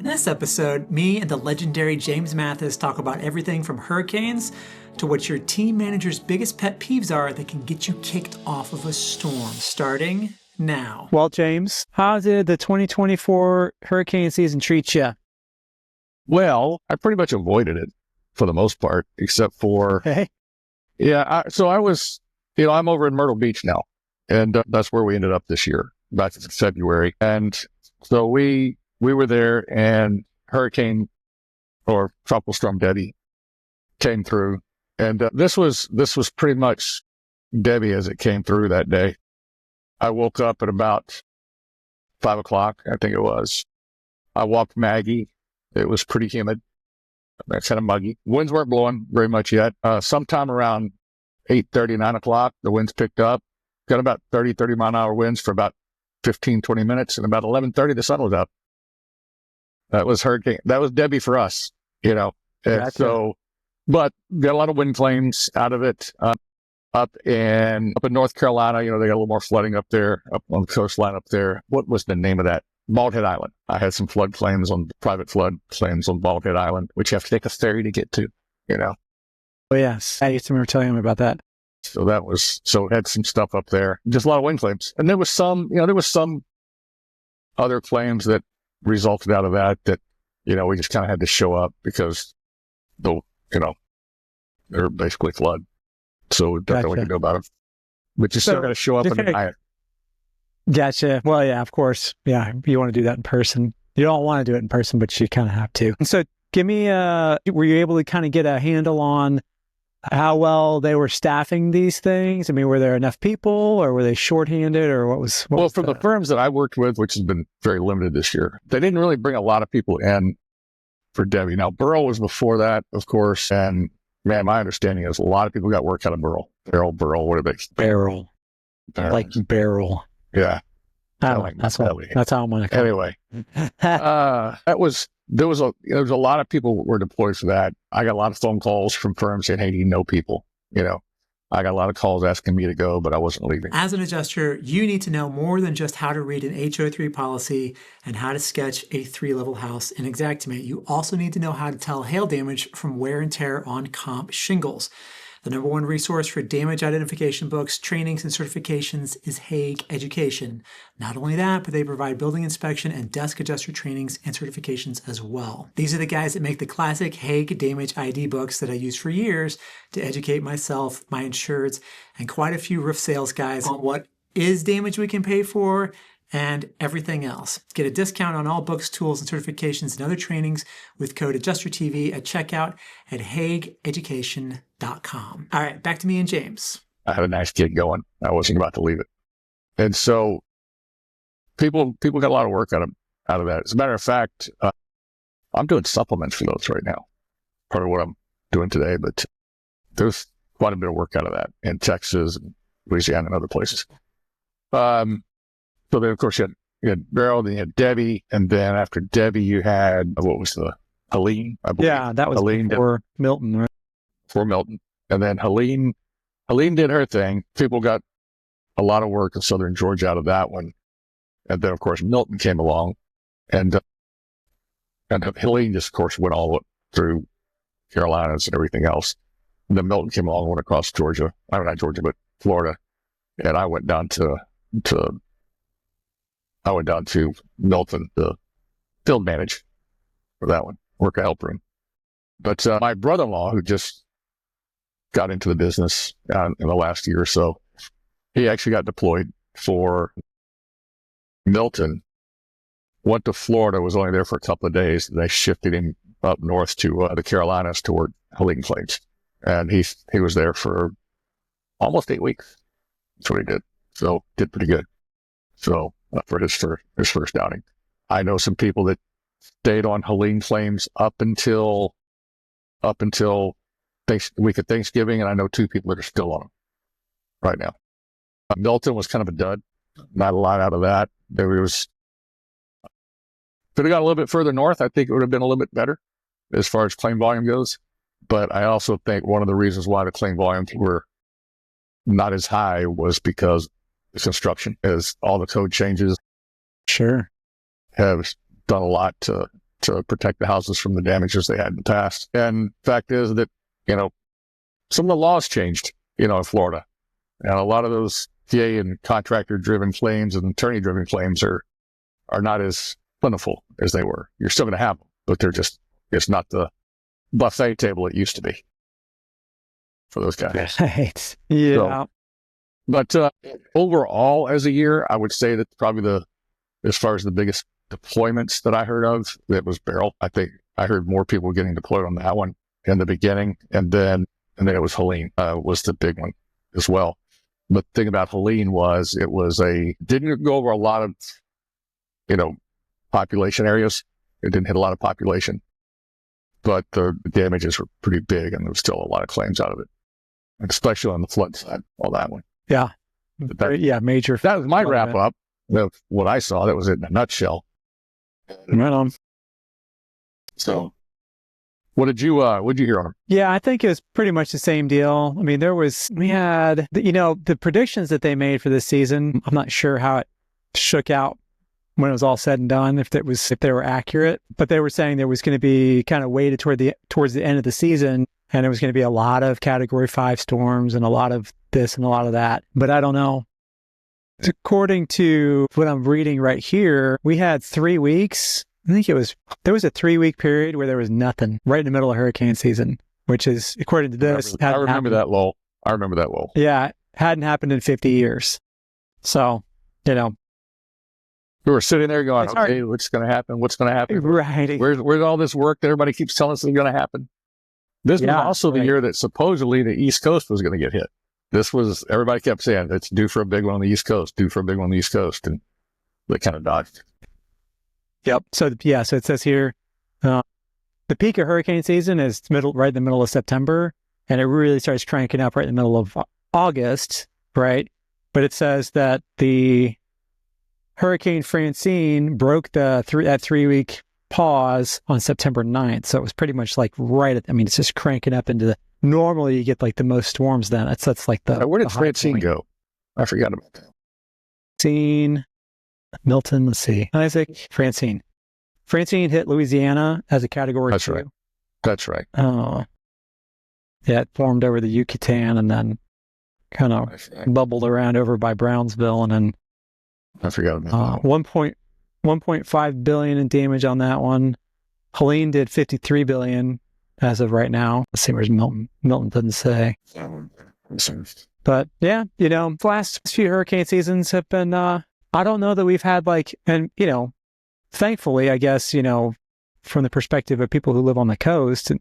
this episode, me and the legendary James Mathis talk about everything from hurricanes to what your team manager's biggest pet peeves are that can get you kicked off of a storm. Starting now. Well, James, how did the 2024 hurricane season treat you? Well, I pretty much avoided it for the most part, except for, Hey. so I was, I'm over in Myrtle Beach now, and that's where we ended up this year, back in February. And so we were there, and hurricane or tropical storm Debbie came through, and this was pretty much Debbie as it came through that day. I woke up at about 5 o'clock, I think it was. I walked Maggie. It was pretty humid. It's kind of muggy. Winds weren't blowing very much yet. Sometime around 8:30, 9 o'clock, the winds picked up. Got about 30 mile an hour winds for about 15, 20 minutes. And about 11:30, the sun was up. That was hurricane. That was Debbie for us, And Gotcha. so, but got a lot of wind claims out of it. Up in North Carolina, they got a little more flooding up there, up on the coastline up there. What was the name of that? Bald Head Island. I had some flood claims private flood claims on Bald Head Island, which you have to take a ferry to get to, Oh, yes. I used to remember telling him about that. So it had some stuff up there. Just a lot of wind claims. And there was some other claims that resulted out of that, we just kind of had to show up because they're basically flood. So nothing we can do about them. But you still got to show up and deny it. Gotcha. Well, yeah, of course. Yeah, you want to do that in person. You don't want to do it in person, but you kind of have to. So give me, were you able to kind of get a handle on how well they were staffing these things? I mean, were there enough people or were they shorthanded or what was from the firms that I worked with, which has been very limited this year, they didn't really bring a lot of people in for Debbie. Now, Burrow was before that, of course. And man, my understanding is a lot of people got work out of Burrow. Burrow, what are they? Barrel. Like barrel. Yeah. That's how I'm going to call Anyway, there was a lot of people were deployed for that. I got a lot of phone calls from firms saying, hey, do you know people? I got a lot of calls asking me to go, but I wasn't leaving. As an adjuster, you need to know more than just how to read an HO3 policy and how to sketch a 3-level house in xactimate. You also need to know how to tell hail damage from wear and tear on comp shingles. The number one resource for damage identification books, trainings, and certifications is Hague Education. Not only that, but they provide building inspection and desk adjuster trainings and certifications as well. These are the guys that make the classic Hague Damage ID books that I used for years to educate myself, my insureds, and quite a few roof sales guys on what is damage we can pay for and everything else. Get a discount on all books, tools, and certifications and other trainings with code AdjusterTV at checkout at hagueeducation.com. All right, back to me and James. I had a nice gig going. I wasn't about to leave it. And so people got a lot of work out of that. As a matter of fact, I'm doing supplements for those right now. Part of what I'm doing today, but there's quite a bit of work out of that in Texas and Louisiana and other places. So then, of course, you had Beryl, then you had Debbie, and then after Debbie, you had, what was the, Helene, I believe. Yeah, that was Helene before Milton, right? Before Milton. And then Helene did her thing. People got a lot of work in Southern Georgia out of that one. And then, of course, Milton came along, and Helene just, of course, went all through Carolinas and everything else. And then Milton came along, went across Georgia. I mean, not Georgia, but Florida. And I went down to Milton to field manage for that one, work a help room. But my brother-in-law, who just got into the business in the last year or so, he actually got deployed for Milton, went to Florida, was only there for a couple of days, and they shifted him up north to the Carolinas to work Helene claims. And he was there for almost 8 weeks. That's what he did. So did pretty good. So for his first outing, I know some people that stayed on Helene claims up until week of Thanksgiving, and I know 2 people that are still on them right now. Milton was kind of a dud. Not a lot out of that. Could have got a little bit further north. I think it would have been a little bit better as far as claim volume goes. But I also think one of the reasons why the claim volumes were not as high was because the construction, as all the code changes sure have done a lot to to protect the houses from the damages they had in the past. And the fact is that, some of the laws changed, in Florida. And a lot of those PA and contractor-driven claims and attorney-driven claims are not as plentiful as they were. You're still going to have them, but it's not the buffet table it used to be for those guys. Right. Yeah. So, but overall, as a year, I would say that probably as far as the biggest deployments that I heard of, it was Beryl. I think I heard more people getting deployed on that one in the beginning, and then it was Helene was the big one as well. But the thing about Helene was didn't go over a lot of, population areas. It didn't hit a lot of population, but the damages were pretty big, and there was still a lot of claims out of it, especially on the flood side, all that one. Yeah. Major. That was my wrap up of what I saw. That was it in a nutshell. Right on. So, what did you hear on them? Yeah, I think it was pretty much the same deal. I mean, we had, the predictions that they made for this season. I'm not sure how it shook out when it was all said and done, if they were accurate, but they were saying there was going to be kind of weighted towards the end of the season, and there was going to be a lot of Category 5 storms and a lot of this and a lot of that. But I don't know. According to what I'm reading right here, we had 3 weeks. I think there was a 3-week period where there was nothing right in the middle of hurricane season, which is, according to this, I remember that lull. Yeah, hadn't happened in 50 years. So, we were sitting there going, okay, what's going to happen? What's going to happen? Right. Where's all this work that everybody keeps telling us is going to happen? This was also the year that supposedly the East Coast was going to get hit. Everybody kept saying, it's due for a big one on the East Coast, and they kind of dodged. Yep. So it says here, the peak of hurricane season is right in the middle of September, and it really starts cranking up right in the middle of August, right? But it says that the Hurricane Francine broke that 3-week pause on September 9th. So it was pretty much like it's just cranking up into normally you get like the most storms then. That's like the... Where did Francine go? I forgot about that. Francine, Milton, let's see. Isaac, Francine. Francine hit Louisiana as a Category 2. That's right. Oh. Yeah, it formed over the Yucatan and then kind of bubbled around over by Brownsville, and then I forgot about that. 1.5 billion in damage on that one. Helene did 53 billion as of right now. Let's see, where's Milton? Milton doesn't say. But yeah, the last few hurricane seasons have been, I don't know that we've had thankfully, I guess, from the perspective of people who live on the coast,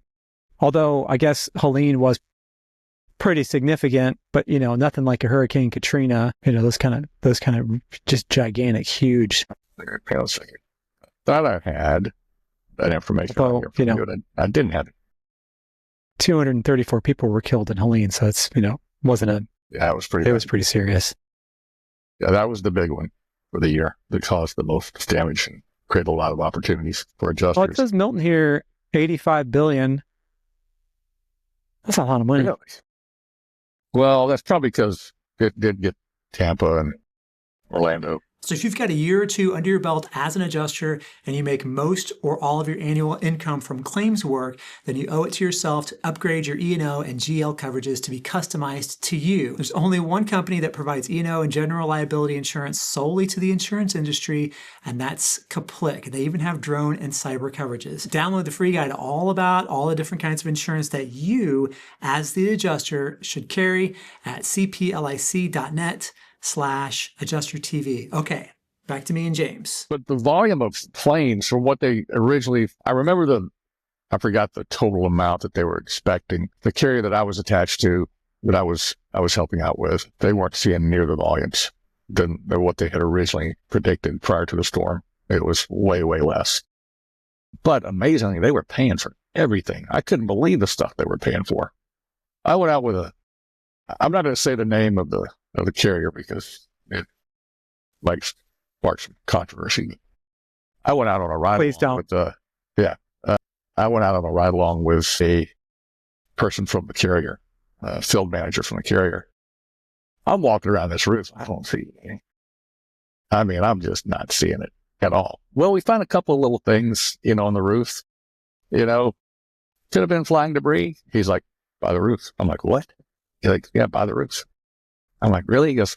although I guess Helene was pretty significant, but nothing like a Hurricane Katrina, those kind of just gigantic, huge. Thought I had that information. I didn't have it. 234 people were killed in Helene, so it's wasn't a. Yeah, it was pretty serious. Yeah, that was the big one for the year that caused the most damage and created a lot of opportunities for adjusters. Well, it says Milton here, 85 billion. That's a lot of money. Really? Well, that's probably because it did get Tampa and Orlando. So if you've got a year or two under your belt as an adjuster and you make most or all of your annual income from claims work, then you owe it to yourself to upgrade your E&O and GL coverages to be customized to you. There's only one company that provides E&O and general liability insurance solely to the insurance industry, and that's Kaplik. They even have drone and cyber coverages. Download the free guide all about all the different kinds of insurance that you, as the adjuster, should carry at cplic.net/adjuster TV. Okay, back to me and James. But the volume of claims from what they originally, I forgot the total amount that they were expecting. The carrier that I was attached to, that I was helping out with, they weren't seeing near the volumes than what they had originally predicted prior to the storm. It was way, way less. But amazingly, they were paying for everything. I couldn't believe the stuff they were paying for. I went out with I'm not going to say the name of the carrier because it might spark some controversy. I went out on a ride. Please don't. I went out on a ride along with a person from the carrier, a field manager from the carrier. I'm walking around this roof. I don't see anything. I mean, I'm just not seeing it. at all. Well, we found a couple of little things, on the roof, could have been flying debris. He's like, by the roof. I'm like, what? He's like, yeah, by the roof. I'm like, really? He goes,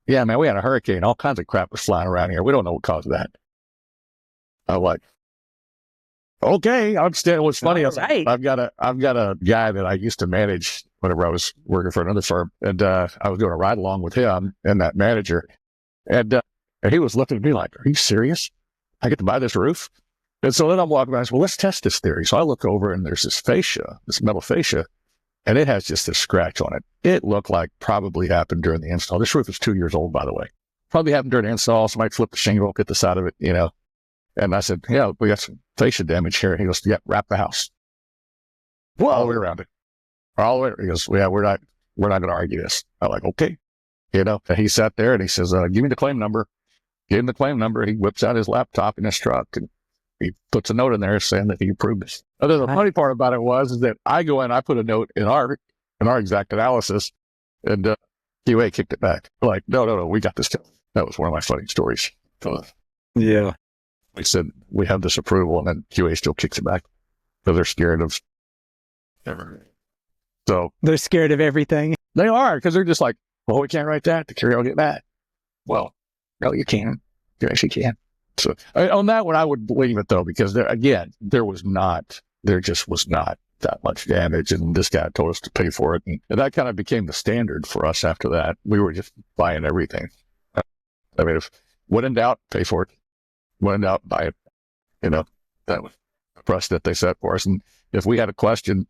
yeah, man, we had a hurricane. All kinds of crap was flying around here. We don't know what caused that. I'm like, okay, I understand. What's funny, I was like, I've got a guy that I used to manage whenever I was working for another firm, and I was doing a ride along with him and that manager, and he was looking at me like, "Are you serious? I get to buy this roof?" And so then I'm walking by. I said, "Well, let's test this theory." So I look over, and there's this fascia, this metal fascia, and it has just this scratch on it. It looked like probably happened during the install. This roof is 2 years old, by the way. Probably happened during the install. Somebody flipped the shingle, hit the side of it, And I said, yeah, we got some fascia damage here. He goes, yeah, wrap the house. Whoa. All the way around it. All the way. He goes, yeah, we're not going to argue this. I'm like, okay. And he sat there and he says, give me the claim number. Give him the claim number. He whips out his laptop in his truck and he puts a note in there saying that he approved this. The funny part about it is that I go in, I put a note in our exact analysis, and QA kicked it back. We're like, no, we got this. That was one of my funny stories. Yeah. We said, we have this approval, and then QA still kicks it back. So they're scared of everything. So they're scared of everything. They are, because they're just like, well, we can't write that. The QA will get mad. Well, no, you can. You actually can. So on that one, I would believe it, though, because there just was not that much damage. And this guy told us to pay for it. And that kind of became the standard for us after that. We were just buying everything. I mean, if when in doubt, pay for it. When in doubt, buy it. That was the precedent they set for us. And if we had a question,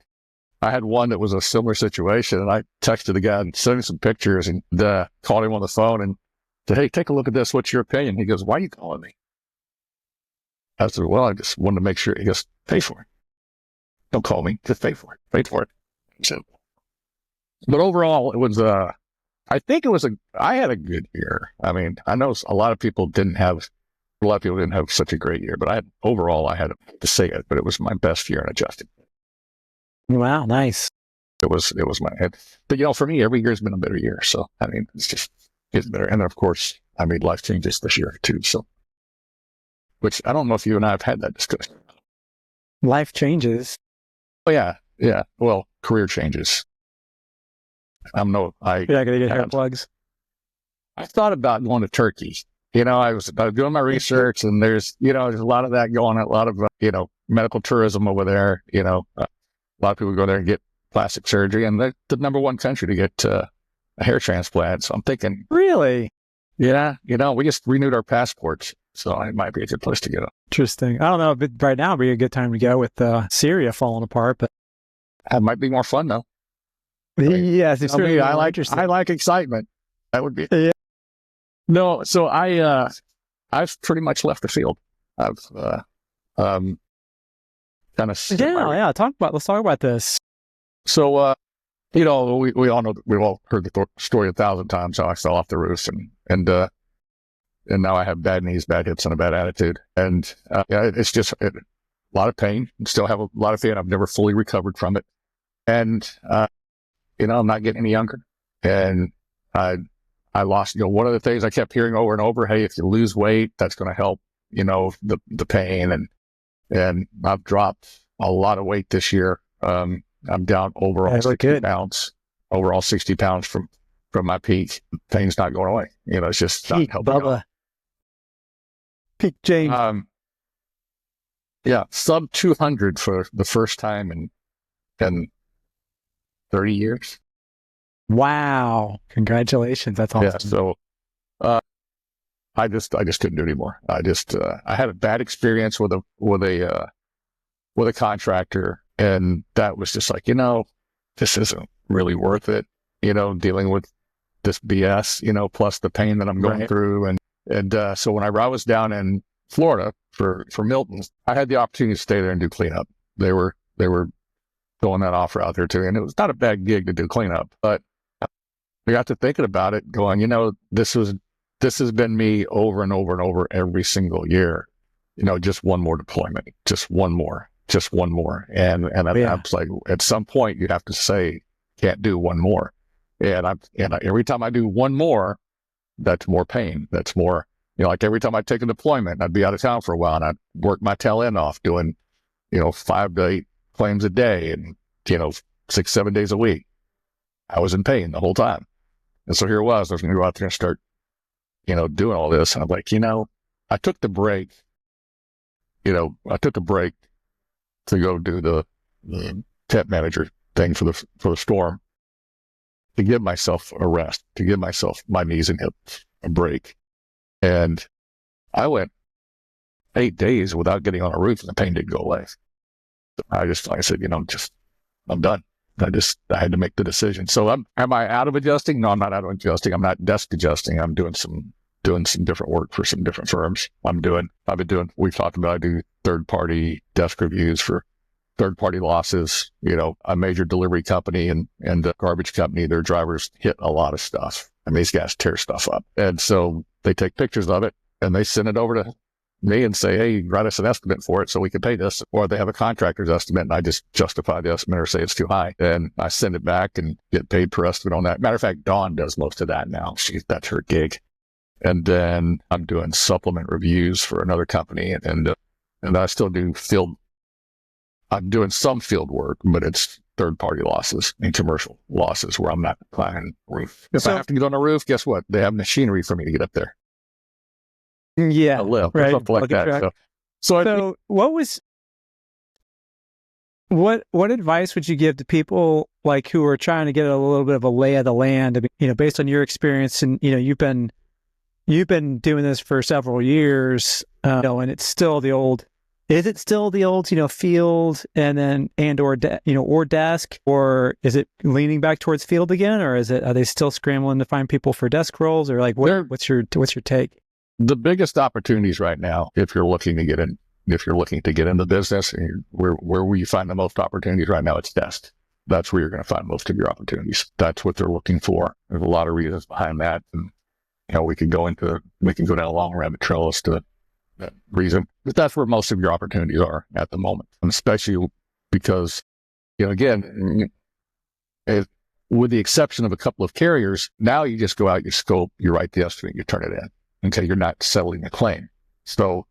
I had one that was a similar situation, and I texted the guy and sent him some pictures and called him on the phone and said, hey, take a look at this. What's your opinion? He goes, why are you calling me? I said, well, I just wanted to make sure. He goes, pay for it. Don't call me. Just pay for it. Pay for it. So, but overall, it was, I think I had a good year. I mean, I know a lot of people didn't have such a great year, but I had to say it, but it was my best year in adjusting. Wow. Nice. It was my head. But, for me, every year's been a better year. So, I mean, it's better. And then, of course, I made life changes this year too. So, which I don't know if you and I have had that discussion. Life changes. Oh, yeah. Yeah. Well, career changes. You're not going to get hair plugs? I thought about going to Turkey. I was doing my research, and there's a lot of that going on, a lot of, medical tourism over there. A lot of people go there and get plastic surgery, and they're the number one country to get a hair transplant. So I'm thinking, really? Yeah. We just renewed our passports. So it might be a good place to go. Interesting. I don't know, but right now would be a good time to go with Syria falling apart, but that might be more fun though. Yes, I like excitement. That would be. Yeah. No, so I've pretty much left the field. I've kind of. Let's talk about this. So we all know, we've all heard the story 1,000 times how I fell off the roof and now I have bad knees, bad hips, and a bad attitude. And it's just a lot of pain. I still have a lot of pain. I've never fully recovered from it. And, I'm not getting any younger. And I lost, one of the things I kept hearing over and over, hey, if you lose weight, that's going to help, the pain. And I've dropped a lot of weight this year. I'm down overall 60 pounds, overall 60 pounds from my peak. Pain's not going away. It's just not helping. Bubba. Peak James. Sub 200 for the first time in 30 years. Wow. Congratulations. That's awesome. Yeah, so I just couldn't do it anymore. I had a bad experience with a contractor, and that was just like, this isn't really worth it, dealing with this BS, plus the pain that I'm going through. And so when I was down in Florida for Milton, I had the opportunity to stay there and do cleanup. They were going that offer out there too. And it was not a bad gig to do cleanup, but I got to thinking about it going, this has been me over and over and over every single year, just one more deployment, just one more. And I was like, at some point you have to say, can't do one more. And every time I do one more, that's more pain. That's more like every time I'd take a deployment, I'd be out of town for a while and I'd work my tail end off doing, 5 to 8 claims a day and, 6, 7 days a week. I was in pain the whole time. And so here it was. I was going to go out there and start, doing all this. And I'm like, I took the break, to go do the temp manager thing for the storm, to give myself a rest, to give myself my knees and hips a break. And I went 8 days without getting on a roof and the pain didn't go away. I said, I'm done. I had to make the decision. So am I out of adjusting? No, I'm not out of adjusting. I'm not desk adjusting. I'm doing some different work for some different firms. We've talked about, I do third-party desk reviews for third-party losses. A major delivery company and a garbage company, their drivers hit a lot of stuff. These guys tear stuff up. And so they take pictures of it and they send it over to me and say, hey, write us an estimate for it so we can pay this. Or they have a contractor's estimate and I just justify the estimate or say it's too high. And I send it back and get paid per estimate on that. Matter of fact, Dawn does most of that now. That's her gig. And then I'm doing supplement reviews for another company. And I still do I'm doing some field work, but it's third-party losses and commercial losses where I'm not climbing roof. If I have to get on a roof, guess what? They have machinery for me to get up there. Yeah, a lift, right. or something like that. So what advice would you give to people like who are trying to get a little bit of a lay of the land? Based on your experience, and you've been doing this for several years, and it's still the old. Is it still the old, field and then or desk, or is it leaning back towards field again, or are they still scrambling to find people for desk roles, or like what's your take? The biggest opportunities right now, if you're looking to get in the business, and where will you find the most opportunities right now? It's desk. That's where you're going to find most of your opportunities. That's what they're looking for. There's a lot of reasons behind that, and we can go down a long rabbit trail as to that reason. But that's where most of your opportunities are at the moment, and especially because, again, with the exception of a couple of carriers, now you just go out, you scope, you write the estimate, you turn it in. Okay, you're not settling a claim. So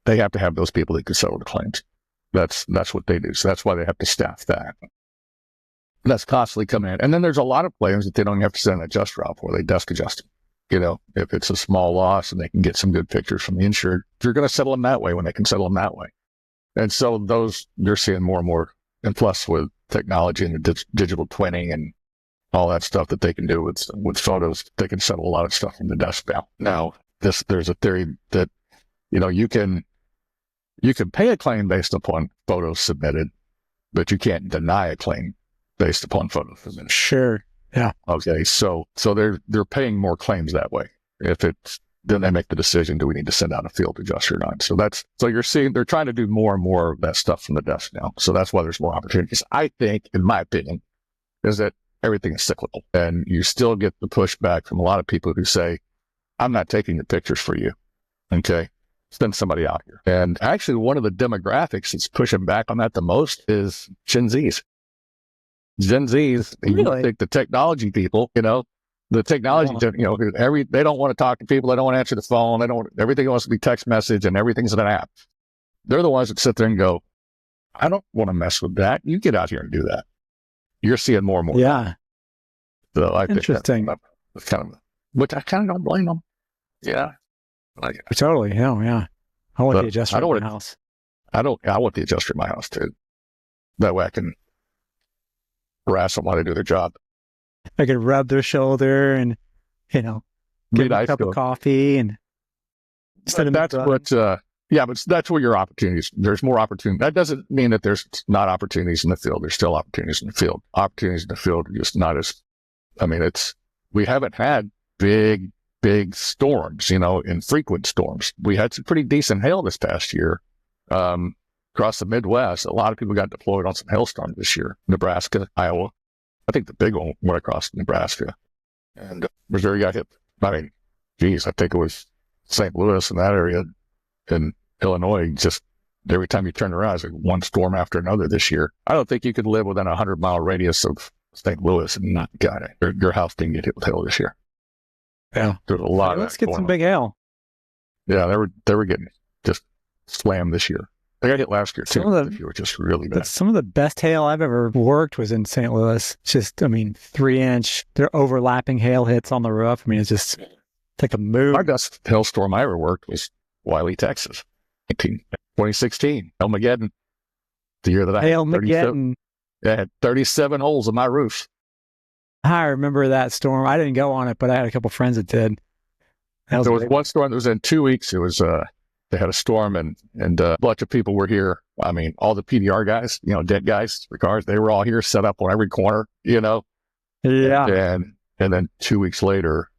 they have to have those people that can settle the claims. That's what they do. So that's why they have to staff that. That's constantly coming in. And then there's a lot of claims that they don't have to send an adjuster out for. They desk adjust them. If it's a small loss and they can get some good pictures from the insured, you're going to settle them that way when they can settle them that way. And so those, you're seeing more and more. And plus with technology and the digital twinning and all that stuff that they can do with photos, they can settle a lot of stuff from the desk now. There's a theory that, you can pay a claim based upon photos submitted, but you can't deny a claim based upon photos submitted. Sure. Yeah. Okay. So they're paying more claims that way. Then they make the decision, do we need to send out a field adjuster or not? So you're seeing they're trying to do more and more of that stuff from the desk now. So that's why there's more opportunities. I think, in my opinion, is that everything is cyclical, and you still get the pushback from a lot of people who say, I'm not taking the pictures for you. Okay. Send somebody out here. And actually one of the demographics that's pushing back on that the most is Gen Zs. Really? You think the technology people, the technology, they don't want to talk to people. They don't want to answer the phone. Everything wants to be text message and everything's an app. They're the ones that sit there and go, I don't want to mess with that. You get out here and do that. You're seeing more and more. Yeah. So I think that's kind of, which I kind of don't blame them. Yeah. Totally. Hell yeah. I want the adjuster in my house. I want the adjuster in my house too. That way I can harass them while they do their job. I could rub their shoulder and, get a cup of coffee and that's where your opportunities, there's more opportunity. That doesn't mean that there's not opportunities in the field. There's still opportunities in the field. Opportunities in the field are just not as, we haven't had big storms, infrequent storms. We had some pretty decent hail this past year. Across the Midwest, a lot of people got deployed on some hailstorms this year. Nebraska, Iowa. I think the big one went across Nebraska. And Missouri got hit. I think it was St. Louis and that area in Illinois. Just every time you turn around, it's like one storm after another this year. I don't think you could live within a 100-mile radius of St. Louis and not got it. Your house didn't get hit with hail this year. Yeah, there's a lot. Let's get some big hail. Yeah, they were getting just slammed this year. They got hit last year too. Some of This year was just really bad. some of the best hail I've ever worked was in St. Louis. Just, I mean, 3-inch, they're overlapping hail hits on the roof. I mean, it's like a move. My best hailstorm I ever worked was Wiley, Texas, 2016, Helmageddon, the year that I had 37 holes in my roof. I remember that storm. I didn't go on it, but I had a couple friends that did. There was one storm that was in 2 weeks. It was they had a storm and a bunch of people were here. I mean, all the PDR guys, dead guys for cars, they were all here, set up on every corner, Yeah. And then 2 weeks later,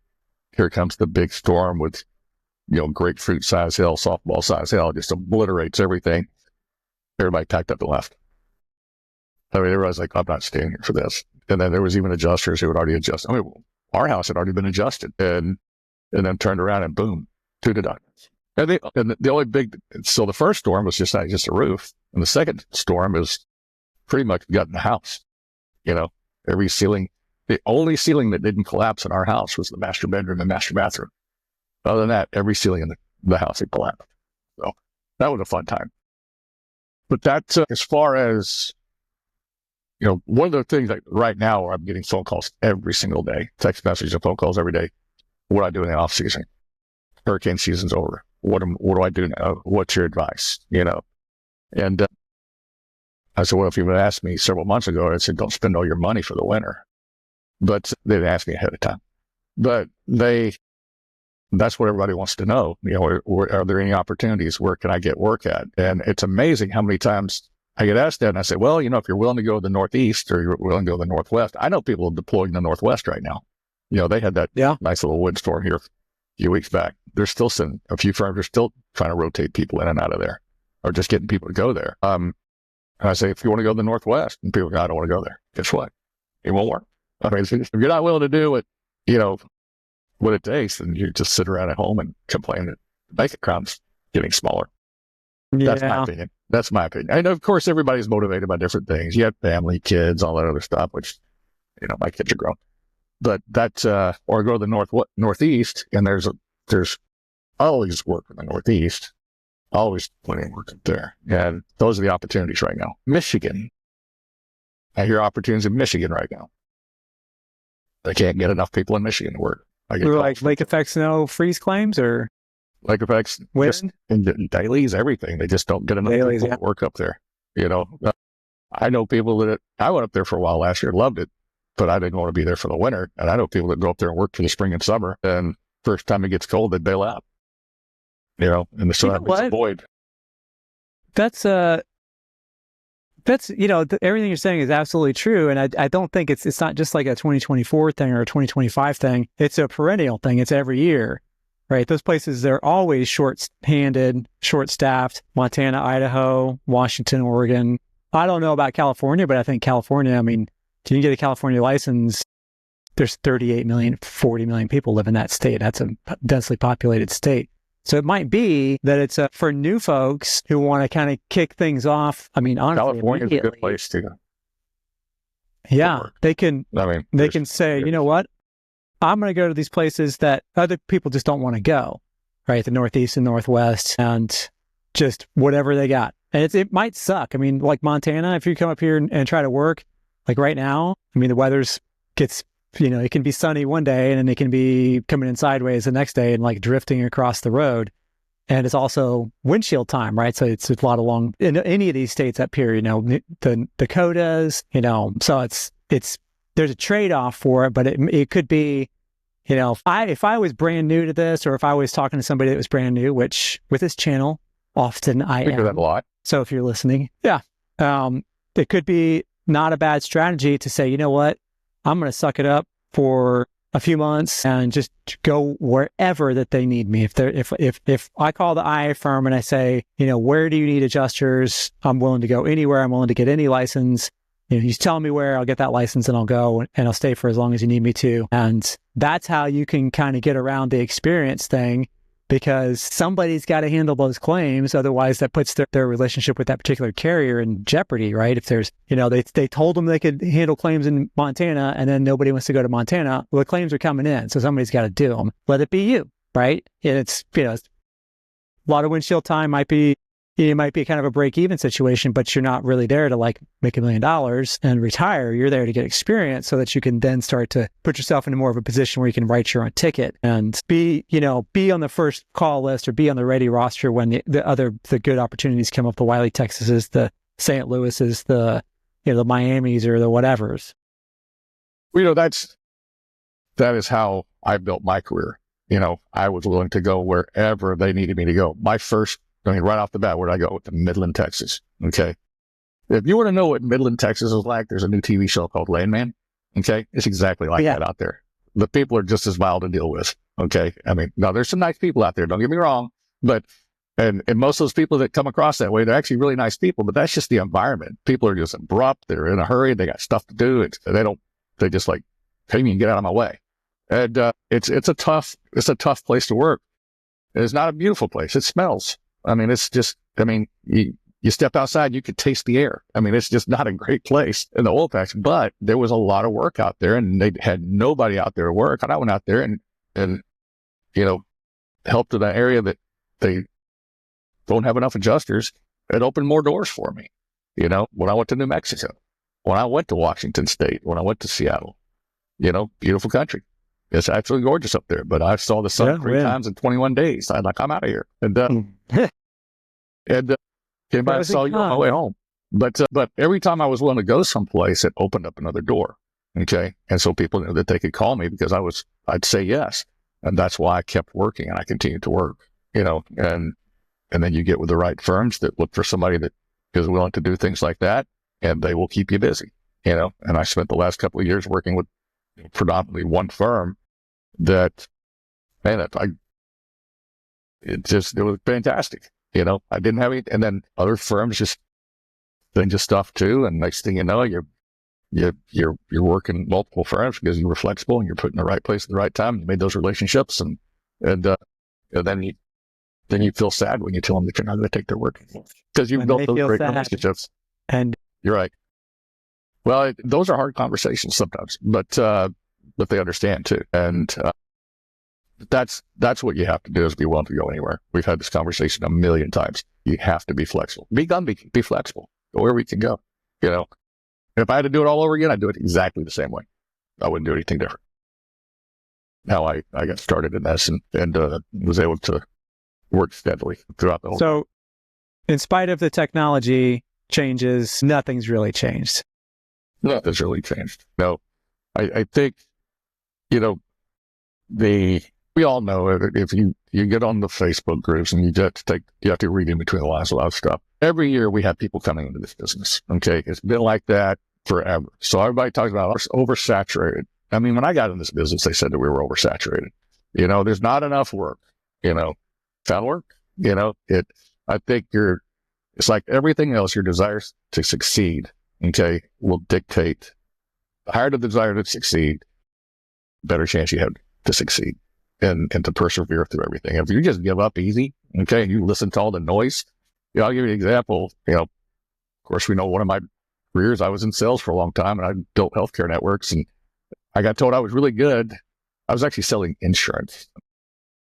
here comes the big storm with, grapefruit size hail, softball size hail, just obliterates everything. Everybody packed up and left. I mean, everybody's like, I'm not staying here for this. And then there was even adjusters who had already adjusted. I mean, our house had already been adjusted and then turned around and boom, two deductions. And the only so the first storm was just a roof. And the second storm is pretty much gutting the house. Every ceiling, the only ceiling that didn't collapse in our house was the master bedroom and master bathroom. Other than that, every ceiling in the house had collapsed. So that was a fun time. But that's as far as, one of the things like right now where I'm getting phone calls every single day, text messages and phone calls every day. What do I do in the off season? Hurricane season's over. What do I do now? What's your advice? And I said, well, if you would asked me several months ago, I said, don't spend all your money for the winter. But they'd ask me ahead of time. But that's what everybody wants to know. Are there any opportunities? Where can I get work at? And it's amazing how many times I get asked that. And I say, well, if you're willing to go to the Northeast or you're willing to go to the Northwest, I know people deploying in the Northwest right now. They had that nice little windstorm here a few weeks back. They're still sending, a few firms are still trying to rotate people in and out of there or just getting people to go there. And I say, if you want to go to the Northwest, and people go, I don't want to go there. Guess what? It won't work. I mean, if you're not willing to do it, what it takes, then you just sit around at home and complain that the bank account's getting smaller. Yeah. That's my opinion. And of course, everybody's motivated by different things. You have family, kids, all that other stuff, which, my kids are grown. But that's, or go to the Northeast, and there's always work in the Northeast, always plenty of work up there. And those are the opportunities right now. Michigan. I hear opportunities in Michigan right now. They can't get enough people in Michigan to work. We're like lake effects, freeze claims or lake effects, wind and dailies, everything. They just don't get enough people to work up there. I know people that I went up there for a while last year, loved it, but I didn't want to be there for the winter. And I know people that go up there and work for the spring and summer. And first time it gets cold, they bail out. And the sun is void. That's everything you're saying is absolutely true. And I don't think it's not just like a 2024 thing or a 2025 thing. It's a perennial thing. It's every year, right? Those places, they're always short-handed, short-staffed. Montana, Idaho, Washington, Oregon. I don't know about California, but I think California, I mean, can you get a California license? There's 38 million, 40 million people live in that state. That's a densely populated state. So it might be that it's for new folks who want to kind of kick things off. I mean, honestly, California's a good place to go. Yeah, they can say, you know what? I'm going to go to these places that other people just don't want to go, right? The Northeast and Northwest and just whatever they got. And it might suck. I mean, like Montana, if you come up here and try to work, like right now, I mean, the weather's gets, it can be sunny one day and then it can be coming in sideways the next day and like drifting across the road. And it's also windshield time, right? So it's a lot of in any of these states up here, the Dakotas, so it's there's a trade-off for it, but it could be, if I was brand new to this, or if I was talking to somebody that was brand new, which with this channel, often I think am. That a lot. So if you're listening, it could be not a bad strategy to say, you know what, I'm going to suck it up for a few months and just go wherever that they need me. If I call the IA firm and I say, where do you need adjusters? I'm willing to go anywhere. I'm willing to get any license. You tell me where, I'll get that license and I'll go and I'll stay for as long as you need me to. And that's how you can kind of get around the experience thing, because somebody's got to handle those claims. Otherwise, that puts their relationship with that particular carrier in jeopardy, right? If there's, they told them they could handle claims in Montana and then nobody wants to go to Montana. Well, the claims are coming in, so somebody's got to do them. Let it be you, right? And it's, A lot of windshield time might be, it might be kind of a break-even situation, but you're not really there to like make $1 million and retire. You're there to get experience so that you can then start to put yourself into more of a position where you can write your own ticket and be on the first call list or be on the ready roster when the good opportunities come up, the Wiley, Texases, the St. Louis's, the Miamis or the whatevers. That is how I built my career. I was willing to go wherever they needed me to go. Right off the bat, where'd I go? To Midland, Texas. Okay. If you want to know what Midland, Texas is like, there's a new TV show called Landman. Okay. It's exactly like that out there. The people are just as vile to deal with. Okay. I mean, now there's some nice people out there. Don't get me wrong. But, and most of those people that come across that way, they're actually really nice people, but that's just the environment. People are just abrupt. They're in a hurry. They got stuff to do. They just like, pay me and get out of my way. And, it's a tough place to work. It's not a beautiful place. It smells. I mean, you step outside, you could taste the air. I mean, it's just not a great place in the oil patch, but there was a lot of work out there and they had nobody out there to work. And I went out there and helped in an area that they don't have enough adjusters. It opened more doors for me. When I went to New Mexico, when I went to Washington State, when I went to Seattle, beautiful country. It's absolutely gorgeous up there, but I saw the sun 3 times in 21 days. I'm out of here. And, came by and saw you on my way home. But every time I was willing to go someplace, it opened up another door. Okay. And so people knew that they could call me because I'd say yes. And that's why I kept working and I continued to work, and then you get with the right firms that look for somebody that is willing to do things like that and they will keep you busy, and I spent the last couple of years working with predominantly one firm that, man, it was fantastic. I didn't have any, and then other firms just send you stuff too. And next thing you know, you're working multiple firms because you were flexible and you're put in the right place at the right time. You made those relationships and then you feel sad when you tell them that you're not going to take their work because you've built those great relationships. And you're right. Well, those are hard conversations sometimes, but they understand too. And, that's what you have to do is be willing to go anywhere. We've had this conversation a million times. You have to be flexible. Be flexible. Go wherever you can go. If I had to do it all over again, I'd do it exactly the same way. I wouldn't do anything different. How I got started in this and was able to work steadily throughout the whole. So in spite of the technology changes, nothing's really changed. Nothing's really changed. No, I think, we all know if you get on the Facebook groups and you have to read in between the lines a lot of stuff. Every year we have people coming into this business. Okay. It's been like that forever. So everybody talks about oversaturated. I mean, when I got in this business, they said that we were oversaturated. There's not enough work, found work, I think it's like everything else, your desires to succeed, okay, will dictate the higher the desire to succeed, better chance you have to succeed. And to persevere through everything. If you just give up easy, okay, and you listen to all the noise, I'll give you an example. Of course, we know one of my careers, I was in sales for a long time and I built healthcare networks and I got told I was really good. I was actually selling insurance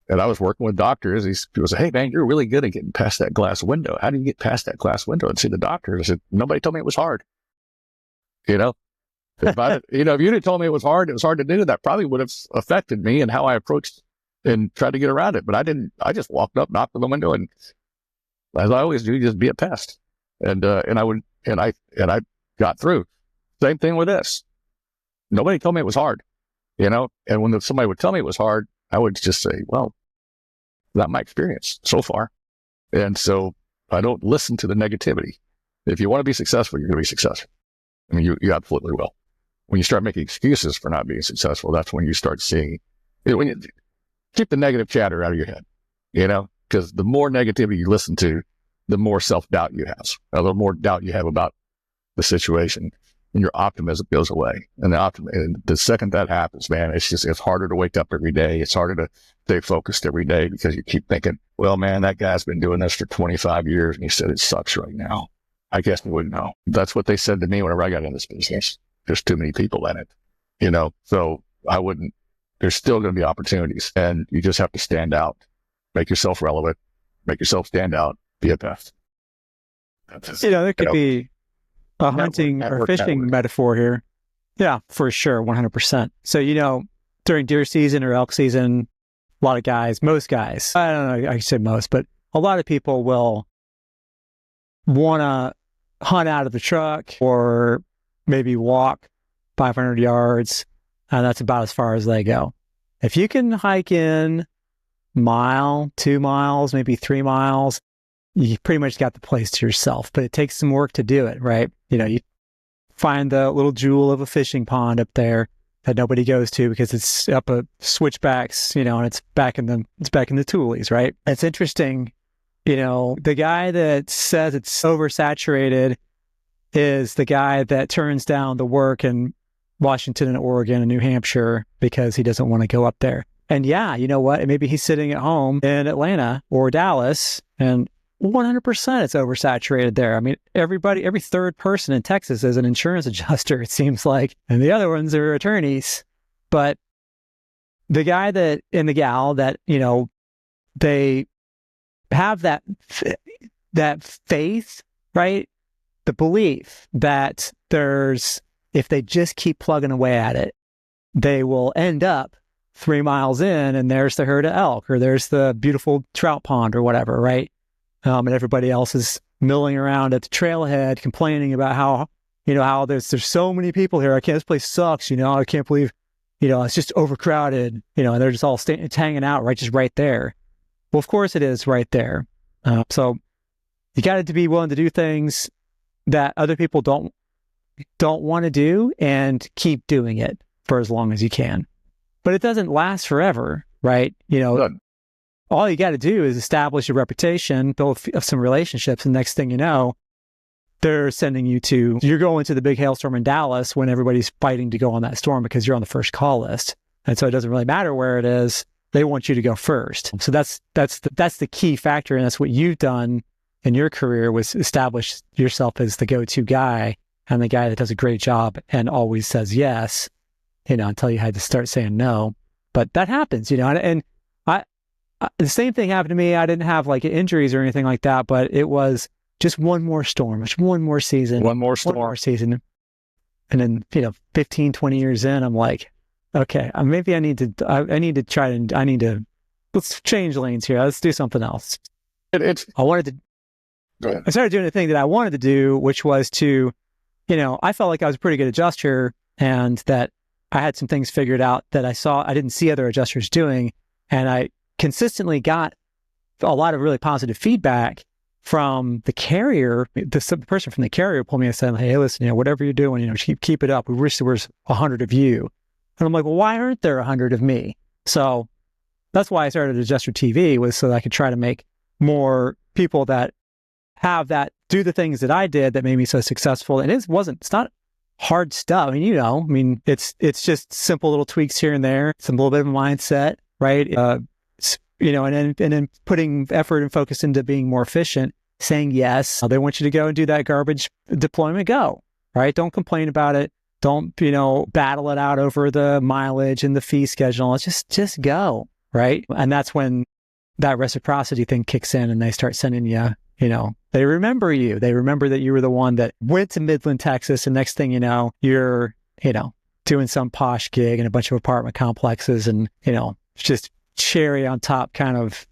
and I was working with doctors. People said, "Hey man, you're really good at getting past that glass window. How do you get past that glass window and see the doctor?" I said, "Nobody told me it was hard." If you didn't tell me it was hard to do, that probably would have affected me and how I approached and tried to get around it. But I didn't. I just walked up, knocked on the window, and as I always do, just be a pest. And I got through. Same thing with this. Nobody told me it was hard, and when somebody would tell me it was hard, I would just say, "Well, that's my experience so far." And so I don't listen to the negativity. If you want to be successful, you're going to be successful. I mean, you absolutely will. When you start making excuses for not being successful, that's when you start seeing, when you keep the negative chatter out of your head, because the more negativity you listen to, the more self-doubt you have, the more doubt you have about the situation, and your optimism goes away. And the second that happens, man, it's harder to wake up every day. It's harder to stay focused every day because you keep thinking, well, man, that guy's been doing this for 25 years and he said it sucks right now. I guess we wouldn't know. That's what they said to me whenever I got in this business. There's too many people in it, so I wouldn't, there's still going to be opportunities and you just have to stand out, make yourself relevant, make yourself stand out, be a pest. There could be a hunting or fishing metaphor here. Yeah, for sure. 100%. So, during deer season or elk season, a lot of guys, most guys, I don't know, I say most, but a lot of people will want to hunt out of the truck or maybe walk 500 yards, and that's about as far as they go. If you can hike in mile, 2 miles, maybe 3 miles, you pretty much got the place to yourself, but it takes some work to do it, right? You find the little jewel of a fishing pond up there that nobody goes to because it's up a switchbacks, and it's back in the toolies, right? It's interesting, the guy that says it's oversaturated is the guy that turns down the work in Washington and Oregon and New Hampshire because he doesn't want to go up there. And yeah, you know what? Maybe he's sitting at home in Atlanta or Dallas, and 100% it's oversaturated there. I mean, every third person in Texas is an insurance adjuster, it seems like, and the other ones are attorneys. But the guy and the gal that, they have that faith, right? The belief that if they just keep plugging away at it, they will end up 3 miles in and there's the herd of elk or there's the beautiful trout pond or whatever, right? And everybody else is milling around at the trailhead complaining about how there's so many people here. This place sucks. I can't believe, it's just overcrowded, and they're just all hanging out just right there. Well, of course it is right there. So you got to be willing to do things that other people don't want to do and keep doing it for as long as you can. But it doesn't last forever, right? Good. All you got to do is establish a reputation, build some relationships, and next thing you know, they're sending you're going to the big hailstorm in Dallas when everybody's fighting to go on that storm because you're on the first call list. And so it doesn't really matter where it is. They want you to go first. So that's the key factor, and that's what you've done in your career, was establish yourself as the go-to guy and the guy that does a great job and always says yes, until you had to start saying no. But that happens, and the same thing happened to me. I didn't have injuries or anything like that, but it was just one more storm, just one more season. One more season. And then, 15, 20 years in, I'm like, okay, maybe let's change lanes here. Let's do something else. I started doing the thing that I wanted to do, which was to, I felt like I was a pretty good adjuster and that I had some things figured out that I didn't see other adjusters doing. And I consistently got a lot of really positive feedback from the carrier. The person from the carrier pulled me aside and said, hey, listen, whatever you're doing, keep it up. We wish there was 100 of you. And I'm like, well, why aren't there 100 of me? So that's why I started Adjuster TV, was so that I could try to make more people that have that do the things that I did that made me so successful. And it's not hard stuff. I mean, it's just simple little tweaks here and there, some little bit of a mindset, right? And then putting effort and focus into being more efficient, saying yes. They want you to go and do that garbage deployment, go, right? Don't complain about it. Don't, battle it out over the mileage and the fee schedule. It's just go, right? And that's when that reciprocity thing kicks in and they start sending you, they remember you. They remember that you were the one that went to Midland, Texas. And next thing you know, you're, doing some posh gig in a bunch of apartment complexes and, just cherry on top kind of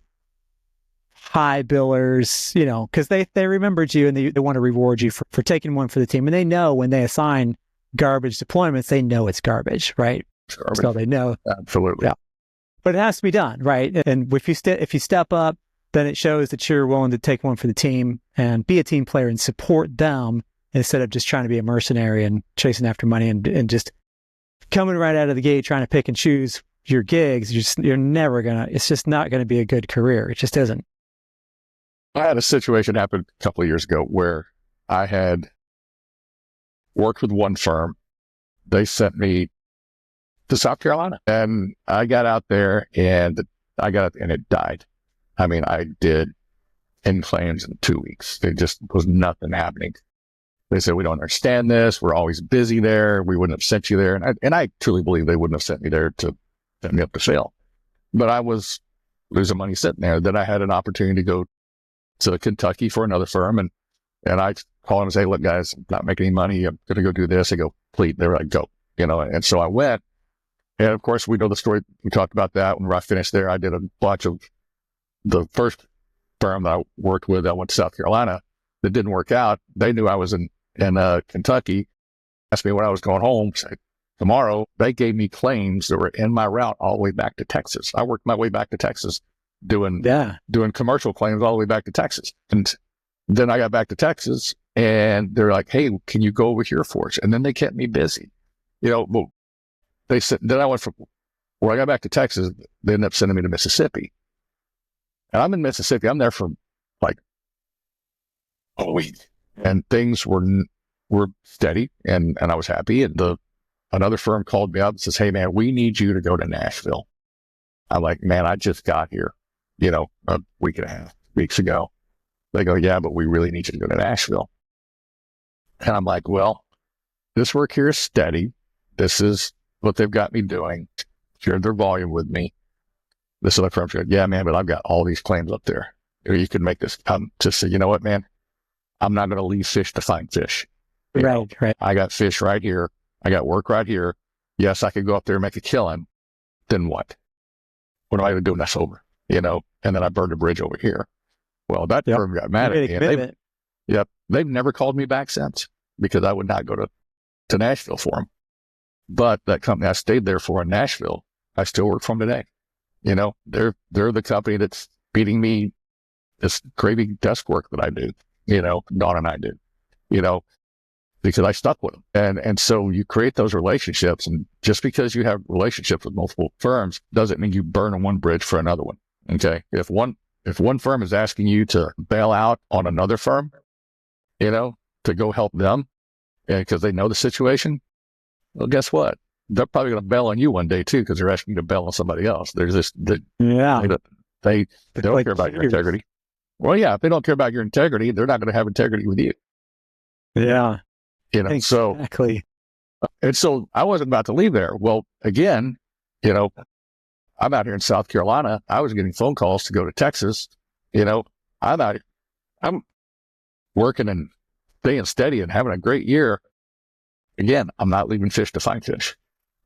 high billers, because they remembered you and they want to reward you for taking one for the team. And they know when they assign garbage deployments, they know it's garbage, right? Garbage. So they know. Absolutely. Yeah. But it has to be done, right? And if you step up, then it shows that you're willing to take one for the team and be a team player and support them instead of just trying to be a mercenary and chasing after money and just coming right out of the gate trying to pick and choose your gigs. It's just not going to be a good career. It just isn't. I had a situation happen a couple of years ago where I had worked with one firm. They sent me to South Carolina and I got out there and it died. I mean, I did in claims in 2 weeks. There just was nothing happening. They said, we don't understand this. We're always busy there. We wouldn't have sent you there. And I truly believe they wouldn't have sent me there to set me up to fail. But I was losing money sitting there. Then I had an opportunity to go to Kentucky for another firm. And I called them and say, look, guys, I'm not making any money. I'm going to go do this. They go, please. They were like, go, and so I went. And of course, we know the story. We talked about that. When I finished there, I did a bunch of the first firm that I worked with. I went to South Carolina. That didn't work out. They knew I was in Kentucky. Asked me when I was going home. Said, tomorrow. They gave me claims that were in my route all the way back to Texas. I worked my way back to Texas doing commercial claims all the way back to Texas. And then I got back to Texas and they're like, hey, can you go over here for us? And then they kept me busy. But they said, then I went from where I got back to Texas, they ended up sending me to Mississippi. And I'm in Mississippi. I'm there for like a week. And things were steady and I was happy. And another firm called me up and says, hey man, we need you to go to Nashville. I'm like, man, I just got here, a week and a half, weeks ago. They go, yeah, but we really need you to go to Nashville. And I'm like, well, this work here is steady. This is what they've got me doing. Shared their volume with me. This other firm said, yeah, man, but I've got all these claims up there. You could make this come to say, you know what, man, I'm not going to leave fish to find fish. Right. I got fish right here. I got work right here. Yes, I could go up there and make a killing. Then what? What am I going to do when that's over? And then I burned a bridge over here. Well, that firm got mad at me. And they've never called me back since because I would not go to Nashville for them. But that company I stayed there for in Nashville, I still work for them today. They're the company that's feeding me this crazy desk work that I do, Dawn and I do, because I stuck with them. And so you create those relationships. And just because you have relationships with multiple firms doesn't mean you burn one bridge for another one. Okay. If one firm is asking you to bail out on another firm, to go help them and because they know the situation, well, guess what? They're probably going to bail on you one day too, because they're asking you to bail on somebody else. There's this, they don't care about your integrity. Well, yeah, if they don't care about your integrity, they're not going to have integrity with you. Yeah. Exactly. And so I wasn't about to leave there. Well, again, I'm out here in South Carolina. I was getting phone calls to go to Texas. I'm working and staying steady and having a great year. Again, I'm not leaving fish to find fish.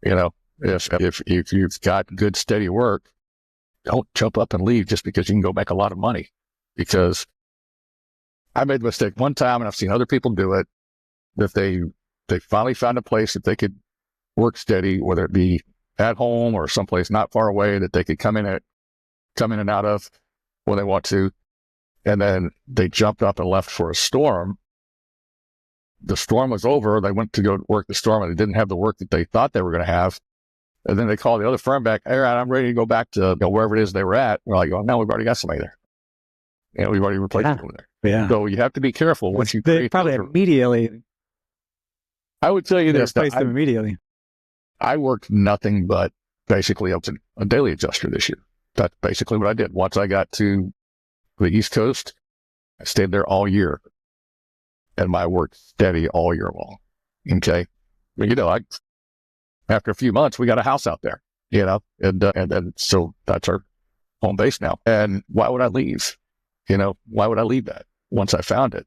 If you've got good, steady work, don't jump up and leave just because you can go make a lot of money. Because I made a mistake one time and I've seen other people do it, that they finally found a place that they could work steady, whether it be at home or someplace not far away that they could come in and out of when they want to. And then they jumped up and left for a storm. The storm was over. They went to go work the storm and they didn't have the work that they thought they were going to have. And then they called the other firm back. Hey, I'm ready to go back to wherever it is they were at. We're like, oh, no, we've already got somebody there. We've already replaced people there. Yeah. So you have to be careful once you create probably immediately. I would tell you this. Replace them immediately. I worked nothing but basically up to a daily adjuster this year. That's basically what I did. Once I got to the East Coast, I stayed there all year. And my work steady all year long. Okay. Well, after a few months, we got a house out there, and so that's our home base now. And why would I leave? Why would I leave that once I found it?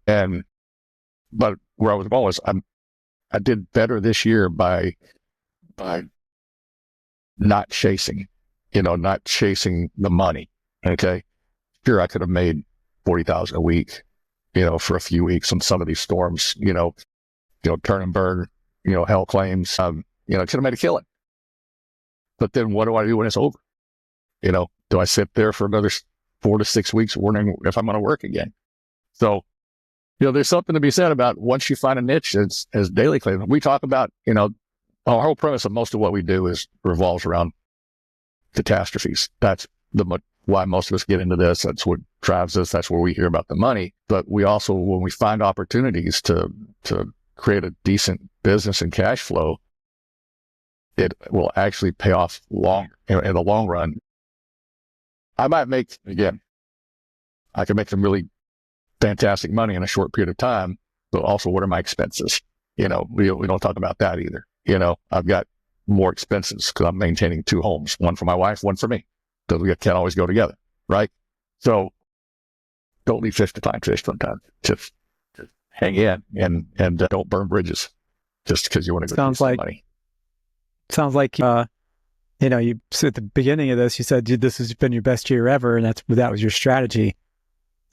But where I was going was I did better this year by not chasing the money. Okay. Sure. I could have made $40,000 a week, for a few weeks on some of these storms, turn and burn, hell claims, could have made a killing. But then what do I do when it's over? Do I sit there for another 4 to 6 weeks wondering if I'm going to work again? So, there's something to be said about once you find a niche as daily claims. We talk about, our whole premise of most of what we do revolves around catastrophes. That's why most of us get into this. That's what drives us. That's where we hear about the money. But we also, when we find opportunities to create a decent business and cash flow, it will actually pay off in the long run. I can make some really fantastic money in a short period of time, but also what are my expenses? We don't talk about that either. I've got more expenses because I'm maintaining 2 homes, one for my wife, one for me. So we can't always go together, right? So don't leave fish to find fish sometimes. Just hang in and don't burn bridges just because you want to go do some money. Sounds like, you so at the beginning of this, you said, dude, this has been your best year ever. And that was your strategy.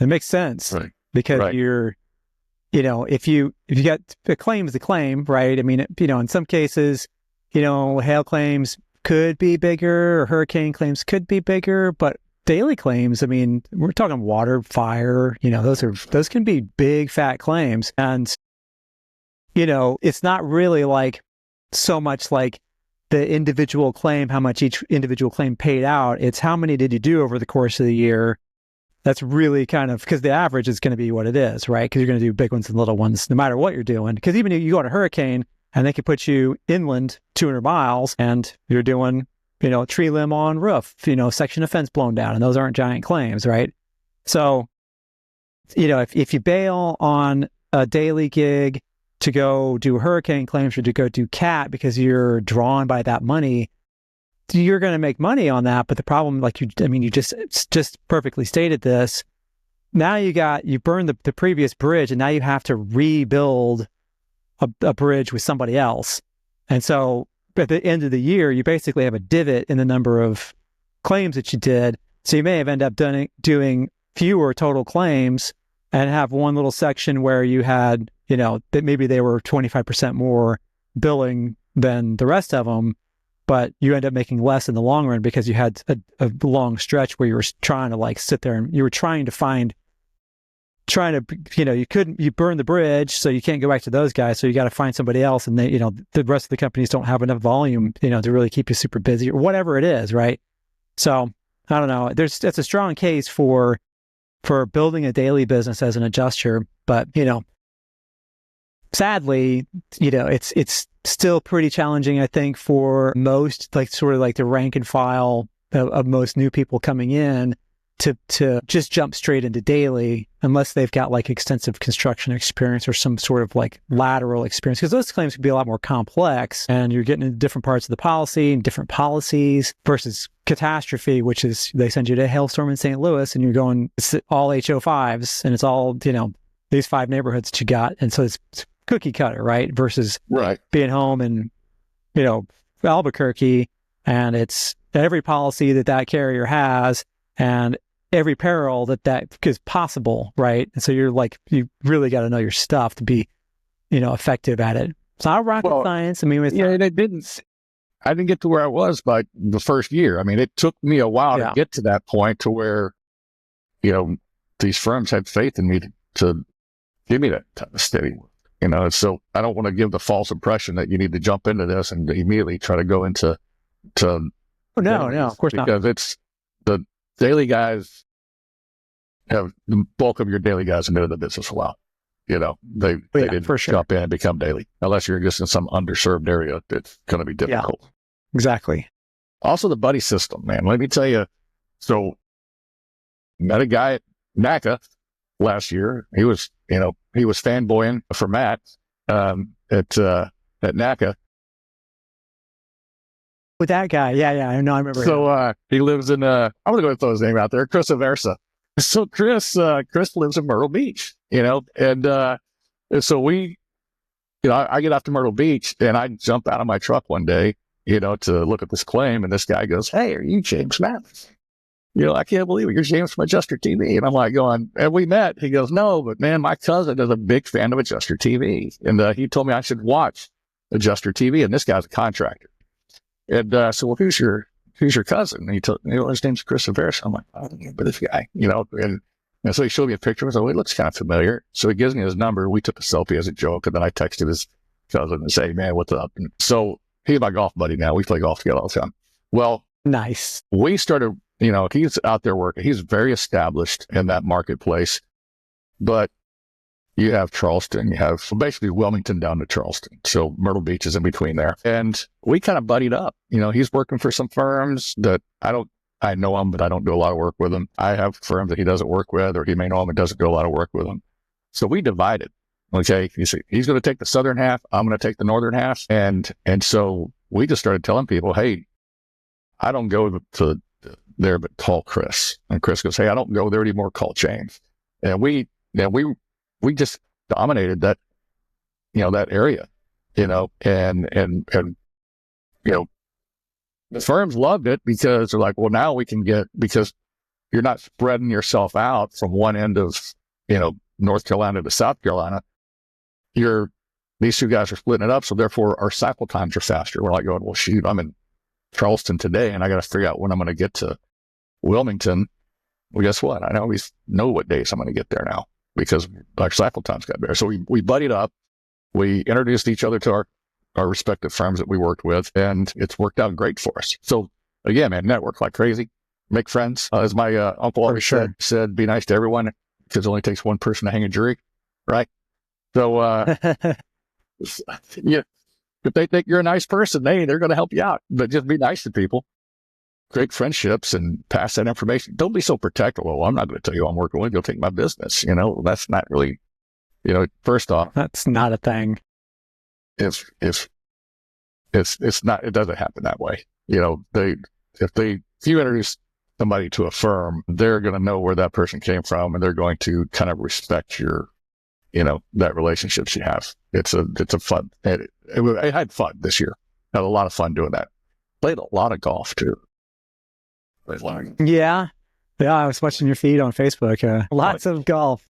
It makes sense, right? Because you're, if you got a claim is a claim, right? I mean, in some cases, hail claims could be bigger or hurricane claims could be bigger, but daily claims, I mean, we're talking water, fire, those can be big fat claims. And, it's not really like so much like the individual claim, how much each individual claim paid out. It's how many did you do over the course of the year? That's really kind of, because the average is going to be what it is, right? Because you're going to do big ones and little ones, no matter what you're doing. Because even if you go on a hurricane and they can put you inland 200 miles and you're doing, tree limb on roof, section of fence blown down, and those aren't giant claims, right? So, if you bail on a daily gig to go do hurricane claims or to go do cat because you're drawn by that money, you're going to make money on that. But the problem, you just perfectly stated this. Now you burned the previous bridge, and now you have to rebuild a bridge with somebody else. And so at the end of the year, you basically have a divot in the number of claims that you did. So you may have ended up doing fewer total claims and have one little section where you had, that maybe they were 25% more billing than the rest of them, but you end up making less in the long run because you had a long stretch where you were trying to sit there and you were you burn the bridge, so you can't go back to those guys. So you got to find somebody else. And they, the rest of the companies don't have enough volume, to really keep you super busy or whatever it is. Right. So I don't know. That's a strong case for building a daily business as an adjuster, but, sadly, it's still pretty challenging, I think, for most, the rank and file of most new people coming in to just jump straight into daily unless they've got extensive construction experience or some sort of lateral experience, because those claims can be a lot more complex and you're getting into different parts of the policy and different policies versus catastrophe, which is they send you to a hailstorm in St. Louis and you're going, it's all HO5s and it's all, these 5 neighborhoods that you got. And so it's cookie cutter, right? Versus being home in, Albuquerque, and it's every policy that carrier has and every peril that is possible, right? And so you're you really got to know your stuff to be, effective at it. It's not rocket science. I mean, I didn't get to where I was by the first year. I mean, it took me a while to get to that point to where, these firms had faith in me to give me that type of steady work. So I don't want to give the false impression that you need to jump into this and immediately try to go into no, of course not. Because it's the daily guys have the bulk of your daily guys have been in the business a while. They didn't jump in and become daily unless you're just in some underserved area. It's going to be difficult. Yeah, exactly. Also, the buddy system, man. Let me tell you. So, met a guy at NACA last year. He was fanboying for Matt at NACA. With that guy, yeah, I know, I remember. So he lives in I'm gonna go throw his name out there, Chris Aversa. So Chris lives in Myrtle Beach, and so we, I get off to Myrtle Beach and I jump out of my truck one day, to look at this claim, and this guy goes, "Hey, are you James Mathis? I can't believe it. You're James from Adjuster TV." And I'm going, "And we met?" He goes, "No, but man, my cousin is a big fan of Adjuster TV, and he told me I should watch Adjuster TV, and this guy's a contractor." And so, well, who's your cousin? And he told me, his name's Chris Aversa. I'm like, "I don't know, but this guy, and so he showed me a picture. I was like, "Oh, he looks kind of familiar." So he gives me his number. We took a selfie as a joke, and then I texted his cousin and say, "Man, what's up?" And so he's my golf buddy now. We play golf together all the time. Well, nice. We started, he's out there working. He's very established in that marketplace, but you have Charleston, you have basically Wilmington down to Charleston. So Myrtle Beach is in between there. And we kind of buddied up. He's working for some firms that I know him, but I don't do a lot of work with him. I have firms that he doesn't work with, or he may know him and doesn't do a lot of work with them. So we divided. Okay. He's going to take the southern half. I'm going to take the northern half. And so we just started telling people, "Hey, I don't go to there, but call Chris." And Chris goes, "Hey, I don't go there anymore. Call James." And we just dominated that, that area, and the firms loved it because they're like, well, now we can because you're not spreading yourself out from one end of, North Carolina to South Carolina. These two guys are splitting it up. So therefore our cycle times are faster. We're like going, well, shoot, I'm in Charleston today and I got to figure out when I'm going to get to Wilmington. Well, guess what? I always know what days I'm going to get there now because our cycle times got better. So we buddied up. We introduced each other to our respective firms that we worked with, and it's worked out great for us. So again, man, network like crazy, make friends. As my uncle always said, be nice to everyone because it only takes one person to hang a jury, right? So yeah, if they think you're a nice person, they're going to help you out. But just be nice to people, create friendships, and pass that information. Don't be so protective. Well, I'm not going to tell you I'm working with. You'll take my business. That's not really. First off, that's not a thing. It's not. It doesn't happen that way. If you introduce somebody to a firm, they're going to know where that person came from, and they're going to kind of respect your, that relationships you have. It's a fun. I had fun this year. Had a lot of fun doing that. Played a lot of golf too. Yeah. I was watching your feed on Facebook. Lots of golf.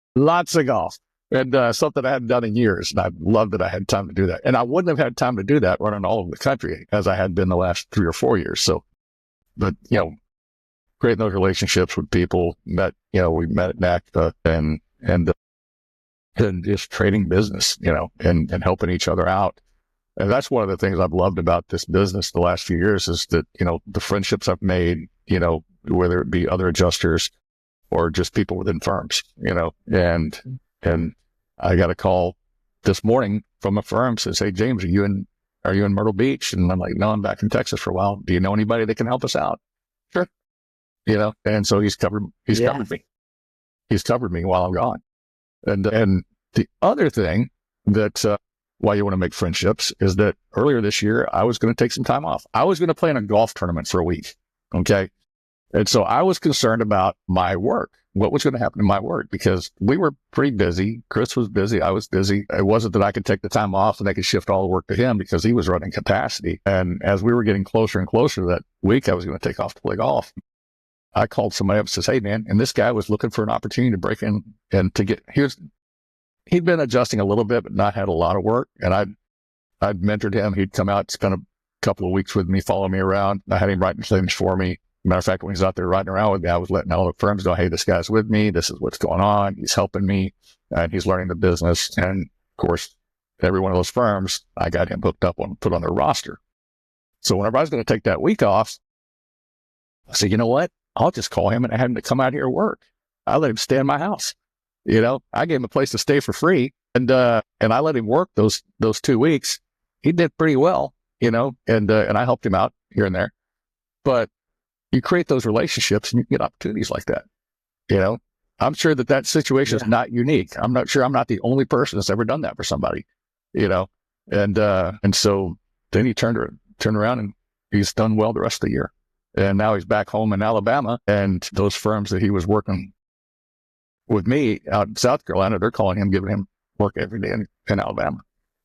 And something I hadn't done in years. And I loved that I had time to do that. And I wouldn't have had time to do that running all over the country as I had been the last 3 or 4 years. So, but, creating those relationships with people we met at NACA and just trading business, and helping each other out. And that's one of the things I've loved about this business the last few years is that, the friendships I've made, whether it be other adjusters or just people within firms, and I got a call this morning from a firm says, "Hey, James, are you in Myrtle Beach?" And I'm like, "No, I'm back in Texas for a while. Do you know anybody that can help us out?" Sure. And so he's covered me. He's covered me while I'm gone. And the other thing that, why you want to make friendships is that earlier this year, I was going to take some time off. I was going to play in a golf tournament for a week. Okay. And so I was concerned about my work. What was going to happen to my work? Because we were pretty busy. Chris was busy. I was busy. It wasn't that I could take the time off and I could shift all the work to him because he was running capacity. And as we were getting closer and closer to that week, I was going to take off to play golf. I called somebody up and says, "Hey, man," and this guy was looking for an opportunity to break in and to get, he'd been adjusting a little bit, but not had a lot of work. And I'd mentored him. He'd come out, spend a couple of weeks with me, follow me around. I had him writing things for me. Matter of fact, when he's out there riding around with me, I was letting all the firms know, "Hey, this guy's with me. This is what's going on. He's helping me and he's learning the business." And of course, every one of those firms, I got him hooked up on, put on their roster. So whenever I was going to take that week off, I said, "You know what? I'll just call him and I had him to come out here and work." I let him stay in my house. I gave him a place to stay for free, and I let him work those 2 weeks. He did pretty well, and I helped him out here and there. But you create those relationships and you get opportunities like that. I'm sure that situation is not unique. I'm not sure I'm not the only person that's ever done that for somebody, and so then he turned around and he's done well the rest of the year. And now he's back home in Alabama, and those firms that he was working with me out in South Carolina, they're calling him, giving him work every day in Alabama.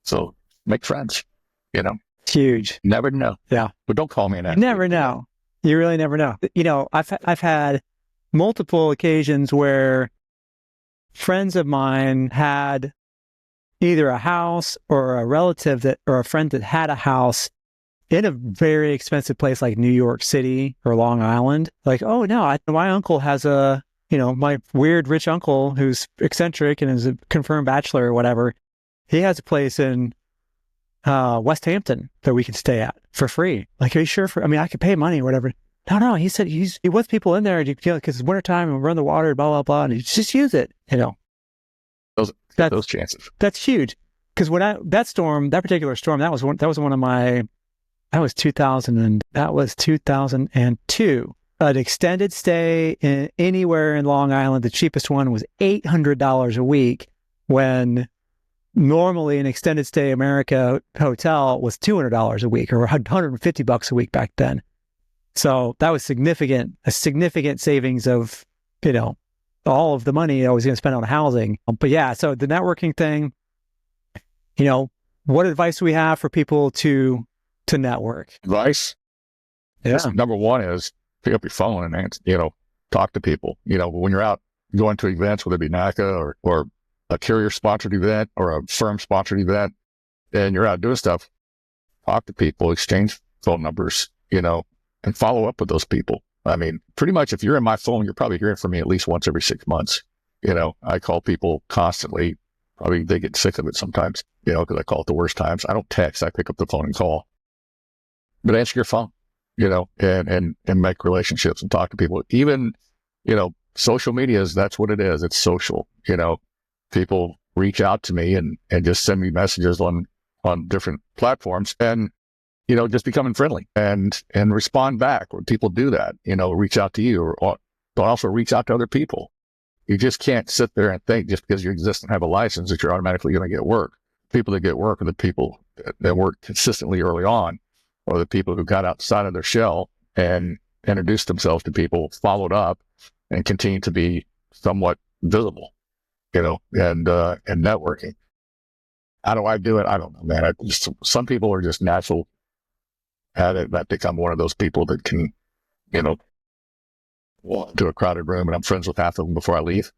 So make friends, It's huge. Never know. Yeah. But don't call me an You never know. You really never know. I've had multiple occasions where friends of mine had either a house or a relative or a friend that had a house in a very expensive place like New York City or Long Island. Like, "Oh no, my uncle has my weird rich uncle who's eccentric and is a confirmed bachelor or whatever. He has a place in West Hampton that we could stay at for free. Like, are you sure? I could pay money or whatever." No, he said he wants people in there because it's wintertime and we run the water, blah, blah, blah, and you just use it, Those chances. That's huge. Because when that particular storm, that was 2002. An extended stay anywhere in Long Island, the cheapest one was $800 a week, when normally an extended stay America hotel was $200 a week or $150 a week back then. So that was a significant savings of, all of the money I was going to spend on housing. But yeah, so the networking thing, what advice do we have for people to network? Advice? Yeah. Number one is pick up your phone and, talk to people. When you're out going to events, whether it be NACA or a carrier-sponsored event or a firm-sponsored event, and you're out doing stuff, talk to people, exchange phone numbers, and follow up with those people. I mean, pretty much if you're in my phone, you're probably hearing from me at least once every 6 months. I call people constantly. Probably they get sick of it sometimes, because I call at the worst times. I don't text. I pick up the phone and call. But answer your phone, and make relationships and talk to people. Even, social media that's what it is. It's social. People reach out to me and just send me messages on different platforms and, just becoming friendly and respond back when people do that, reach out to you but also reach out to other people. You just can't sit there and think just because you exist and have a license that you're automatically going to get work. People that get work are the people that work consistently early on, or the people who got outside of their shell and introduced themselves to people, followed up, and continue to be somewhat visible, and networking. How do I do it? I don't know, man. Some people are just natural at it. That become one of those people that can, walk into a crowded room and I'm friends with half of them before I leave.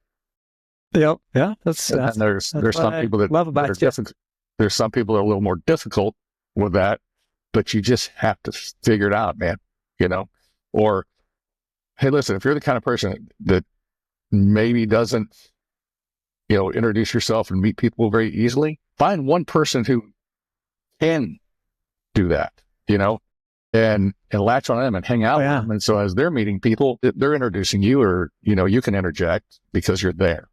Yep. Yeah. There's some people that love about are difficult. There's some people that are a little more difficult with that, but you just have to figure it out, man. Or, hey, listen, if you're the kind of person that maybe doesn't, introduce yourself and meet people very easily, find one person who can do that, and latch on them and hang out with them. And so as they're meeting people, they're introducing you, or, you can interject because you're there.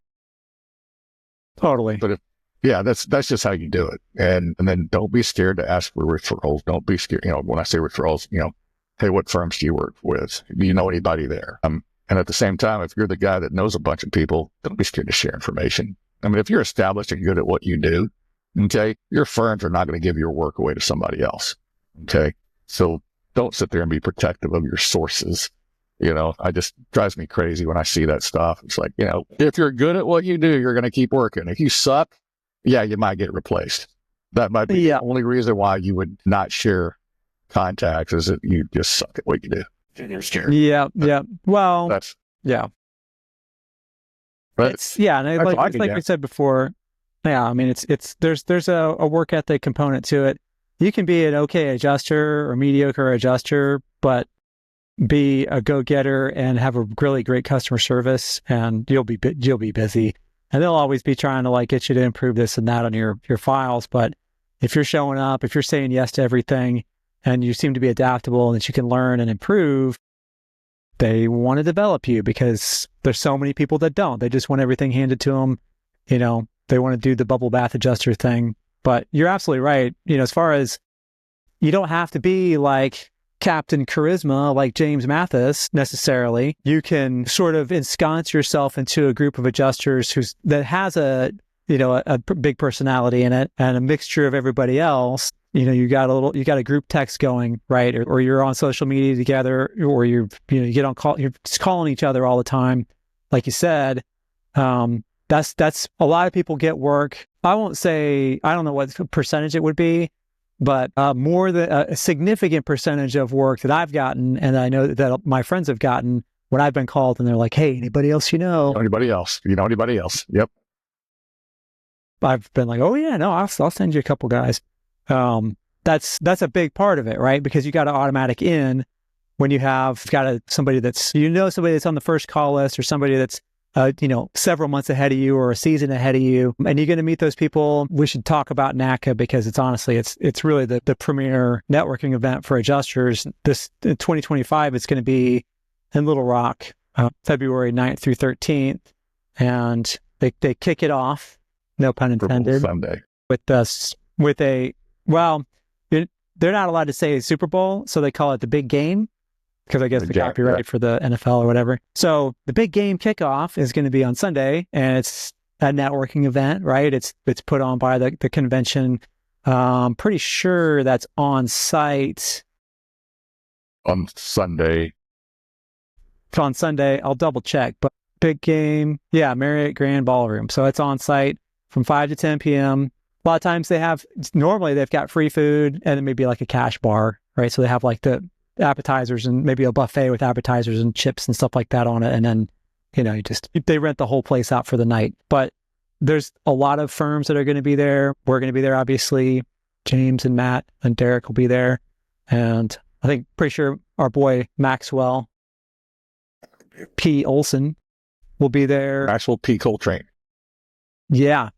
Totally. But that's just how you do it. And then don't be scared to ask for referrals. Don't be scared. When I say referrals, hey, what firms do you work with? Do you know anybody there? And at the same time, if you're the guy that knows a bunch of people, don't be scared to share information. I mean, if you're established and good at what you do, okay, your firms are not going to give your work away to somebody else. Okay. So don't sit there and be protective of your sources. I just drives me crazy when I see that stuff. It's like, if you're good at what you do, you're going to keep working. If you suck, you might get replaced. That might be the only reason why you would not share contacts, is that you just suck at what you do. You're scared. Yeah. Well, that's But and like we said before, I mean, there's a work ethic component to it. You can be an okay adjuster or mediocre adjuster, but be a go-getter and have a really great customer service, and you'll be busy. And they'll always be trying to get you to improve this and that on your files. But if you're showing up, if you're saying yes to everything, and you seem to be adaptable and that you can learn and improve, they want to develop you, because there's so many people that don't. They just want everything handed to them. They want to do the bubble bath adjuster thing. But you're absolutely right. As far as, you don't have to be like Captain Charisma, like James Mathis necessarily. You can sort of ensconce yourself into a group of adjusters that has a big personality in it, and a mixture of everybody else. You got a group text going, right? Or you're on social media together, or you get on call, you're just calling each other all the time. Like you said, that's a lot of people get work. I won't say, I don't know what percentage it would be, but more than a significant percentage of work that I've gotten, and I know that my friends have gotten, when I've been called and they're like, hey, anybody else Anybody else? Anybody else? Yep. I've been like, oh yeah, no, I'll send you a couple guys. That's a big part of it, right? Because you got to automatic in when you have somebody that's on the first call list, or somebody that's several months ahead of you or a season ahead of you, and you're going to meet those people. We should talk about NACA, because it's really the premier networking event for adjusters. This in 2025, it's going to be in Little Rock, February 9th through 13th, and they kick it off, no pun intended, Sunday, they're not allowed to say Super Bowl, so they call it the big game, because I guess the copyright for the NFL or whatever. So the big game kickoff is going to be on Sunday, and it's a networking event, right? It's put on by the convention. Pretty sure that's on site on Sunday. On Sunday, I'll double check, but big game. Yeah, Marriott Grand Ballroom. So it's on site from 5 to 10 p.m. A lot of times normally they've got free food and then maybe like a cash bar, right? So they have like the appetizers and maybe a buffet with appetizers and chips and stuff like that on it. And then, they rent the whole place out for the night. But there's a lot of firms that are going to be there. We're going to be there, obviously. James and Matt and Derek will be there. And I think pretty sure our boy Maxwell P. Olson will be there. Maxwell P. Coltrane. Yeah.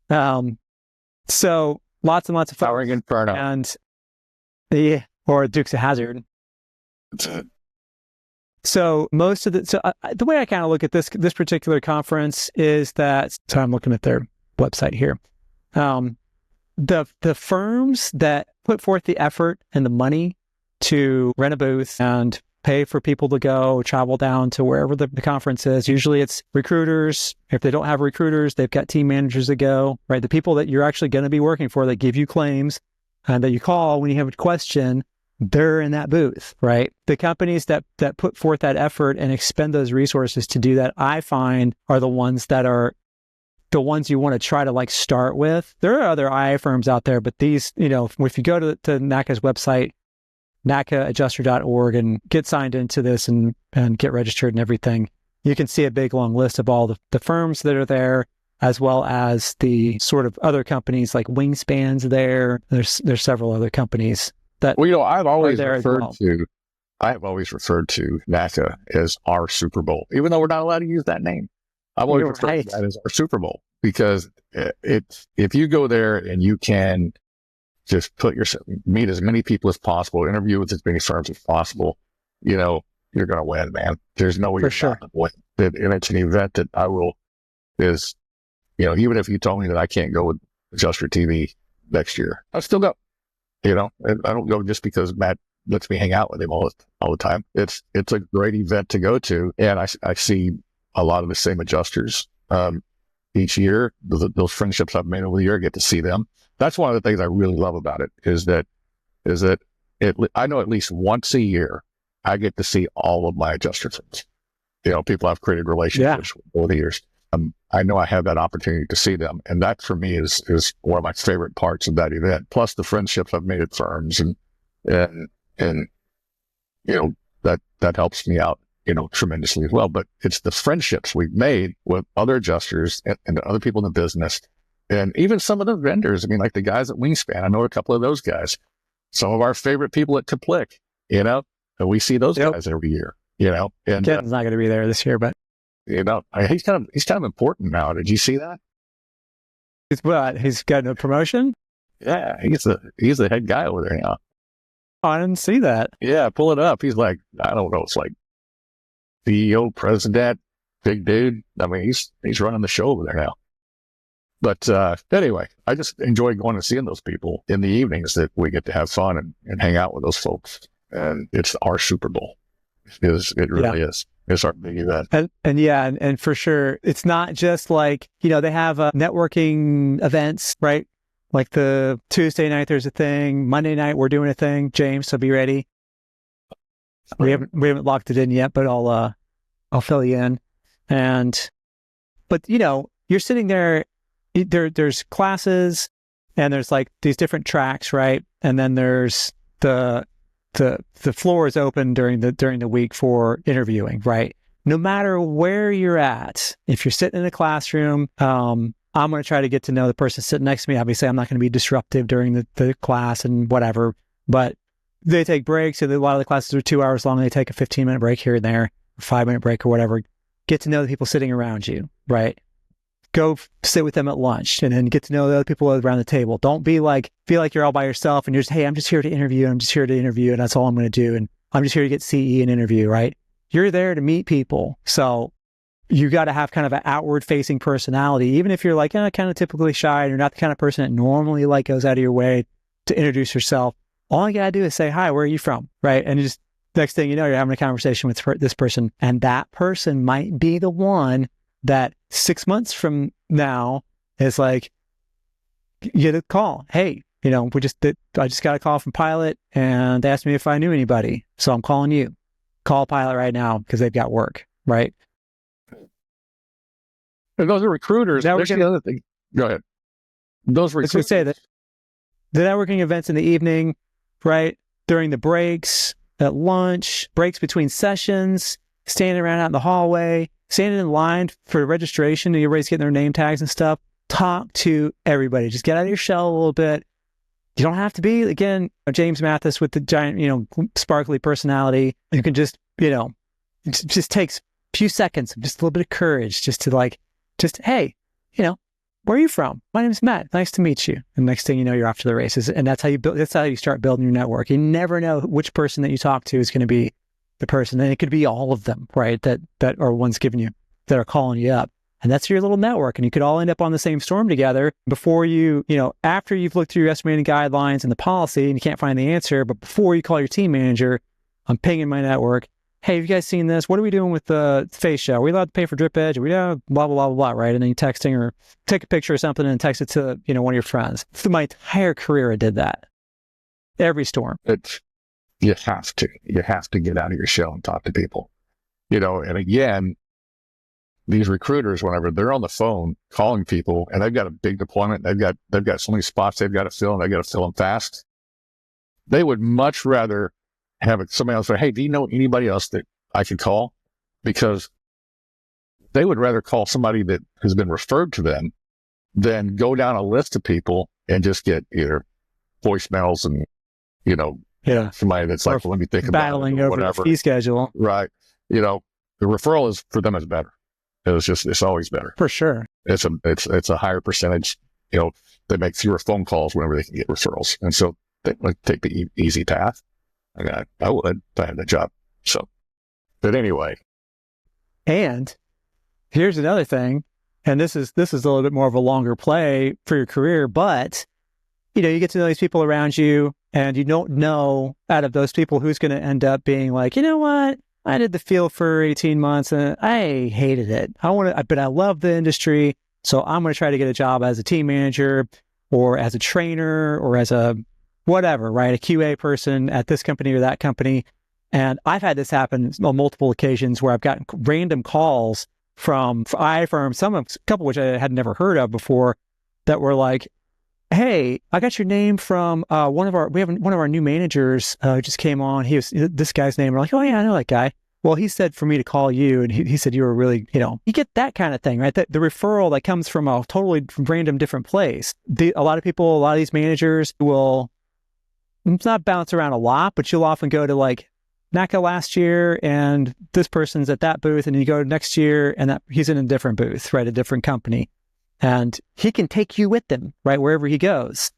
So lots and lots of fun. Towering Inferno. And or Dukes of Hazzard. So the way I kind of look at this particular conference is that, so I'm looking at their website here. The firms that put forth the effort and the money to rent a booth and pay for people to go travel down to wherever the conference is. Usually it's recruiters. If they don't have recruiters, they've got team managers that go, right? The people that you're actually going to be working for that give you claims and that you call when you have a question, they're in that booth, right? The companies that put forth that effort and expend those resources to do that, I find are the ones that are the ones you want to try to like start with. There are other IA firms out there, but these, if you go to NACA's website, NACAadjuster.org, and get signed into this and get registered and everything, you can see a big long list of all the firms that are there, as well as the sort of other companies like Wingspan's there. There's several other companies that I've always referred to NACA as our Super Bowl, even though we're not allowed to use that name. I've always referred to that as our Super Bowl because if you go there and you can just meet as many people as possible, interview with as many firms as possible, you're going to win, man. There's no way you're not going to win. And it's an event that even if you told me that I can't go with Adjuster TV next year, I'll still go. And I don't go just because Matt lets me hang out with him all the time. It's a great event to go to, and I see a lot of the same adjusters each year. Those friendships I've made over the year, I get to see them. That's one of the things I really love about it is that I know at least once a year I get to see all of my adjuster friends. People I've created relationships with over the years. I know I have that opportunity to see them, and that for me is one of my favorite parts of that event. Plus the friendships I've made at firms, and that helps me out, tremendously as well. But it's the friendships we've made with other adjusters and other people in the business, and even some of the vendors. I mean, like the guys at Wingspan. I know a couple of those guys. Some of our favorite people at Kaplik, and we see those guys every year. And Ken's not going to be there this year, but. He's kind of important now. Did you see that? He's gotten a promotion? Yeah, he's the head guy over there now. Oh, I didn't see that. Yeah, pull it up. He's like, I don't know, it's like CEO, president, big dude. I mean, he's running the show over there now. But anyway, I just enjoy going and seeing those people in the evenings that we get to have fun and hang out with those folks. And it's our Super Bowl. It really is. It's our big event. And for sure, it's not just like, they have networking events, right? Like the Tuesday night, there's a thing. Monday night, we're doing a thing. James, so be ready. We haven't locked it in yet, but I'll fill you in. But you're sitting there, there's classes and there's like these different tracks, right? And then there's the floor is open during the week for interviewing, right? No matter where you're at, if you're sitting in a classroom, I'm going to try to get to know the person sitting next to me. Obviously, I'm not going to be disruptive during the class and whatever, but they take breaks. And a lot of the classes are 2 hours long. They take a 15-minute break here and there, 5-minute break or whatever. Get to know the people sitting around you, right? Go sit with them at lunch and then get to know the other people around the table. Don't feel like you're all by yourself and you're just, hey, I'm just here to interview. And that's all I'm going to do. And I'm just here to get CE and interview, right? You're there to meet people. So you got to have kind of an outward facing personality. Even if you're like kind of typically shy and you're not the kind of person that normally like goes out of your way to introduce yourself, all you got to do is say, hi, where are you from? Right. And just next thing you know, you're having a conversation with this person, and that person might be the one that 6 months from now is like, you get a call. Hey, I just got a call from Pilot and they asked me if I knew anybody. So I'm calling you. Call Pilot right now because they've got work, right? And those are recruiters. There's the other thing. Go ahead. Those recruiters. I was going to say that the networking events in the evening, right? During the breaks, at lunch, breaks between sessions, standing around out in the hallway, standing in line for registration, and everybody's getting their name tags and stuff. Talk to everybody. Just get out of your shell a little bit. You don't have to be, again, James Mathis with the giant, sparkly personality. You can just, it just takes a few seconds, just a little bit of courage, just to hey, where are you from? My name's Matt. Nice to meet you. And next thing you know, you're off to the races. And that's how you start building your network. You never know which person that you talk to is going to be the person. And it could be all of them, right? That are ones giving you, that are calling you up. And that's your little network. And you could all end up on the same storm together before after you've looked through your estimating guidelines and the policy and you can't find the answer, but before you call your team manager, I'm pinging my network. Hey, have you guys seen this? What are we doing with the face show? Are we allowed to pay for drip edge? Are we blah, blah, blah, blah, right? And then you texting or take a picture or something and text it to, one of your friends. Through my entire career, I did that. Every storm. You have to get out of your shell and talk to people, and again, these recruiters, whenever they're on the phone calling people and they've got a big deployment, they've got so many spots they've got to fill and they've got to fill them fast. They would much rather have somebody else say, hey, do you know anybody else that I could call? Because they would rather call somebody that has been referred to them than go down a list of people and just get either voicemails and, somebody that's like, well, let me think about it. Battling over the fee schedule. Right. The referral is for them is better. It's always better. For sure. It's a higher percentage. They make fewer phone calls whenever they can get referrals. And so they take the easy path. I would if I had the job. So, but anyway. And here's another thing. And this is a little bit more of a longer play for your career, but you get to know these people around you and you don't know out of those people who's going to end up being like, you know what? I did the field for 18 months and I hated it. But I love the industry. So I'm going to try to get a job as a team manager or as a trainer or as a whatever, right? A QA person at this company or that company. And I've had this happen on multiple occasions where I've gotten random calls from firms, a couple which I had never heard of before, that were like, hey, I got your name from one of our new managers who just came on. He was this guy's name. We're like, oh yeah, I know that guy. Well, he said for me to call you, and he said you were really, you get that kind of thing, right? The referral that comes from a totally random different place. A lot of these managers will not bounce around a lot, but you'll often go to like NACA last year, and this person's at that booth, and you go next year, and he's in a different booth, right? A different company. And he can take you with him, right? Wherever he goes.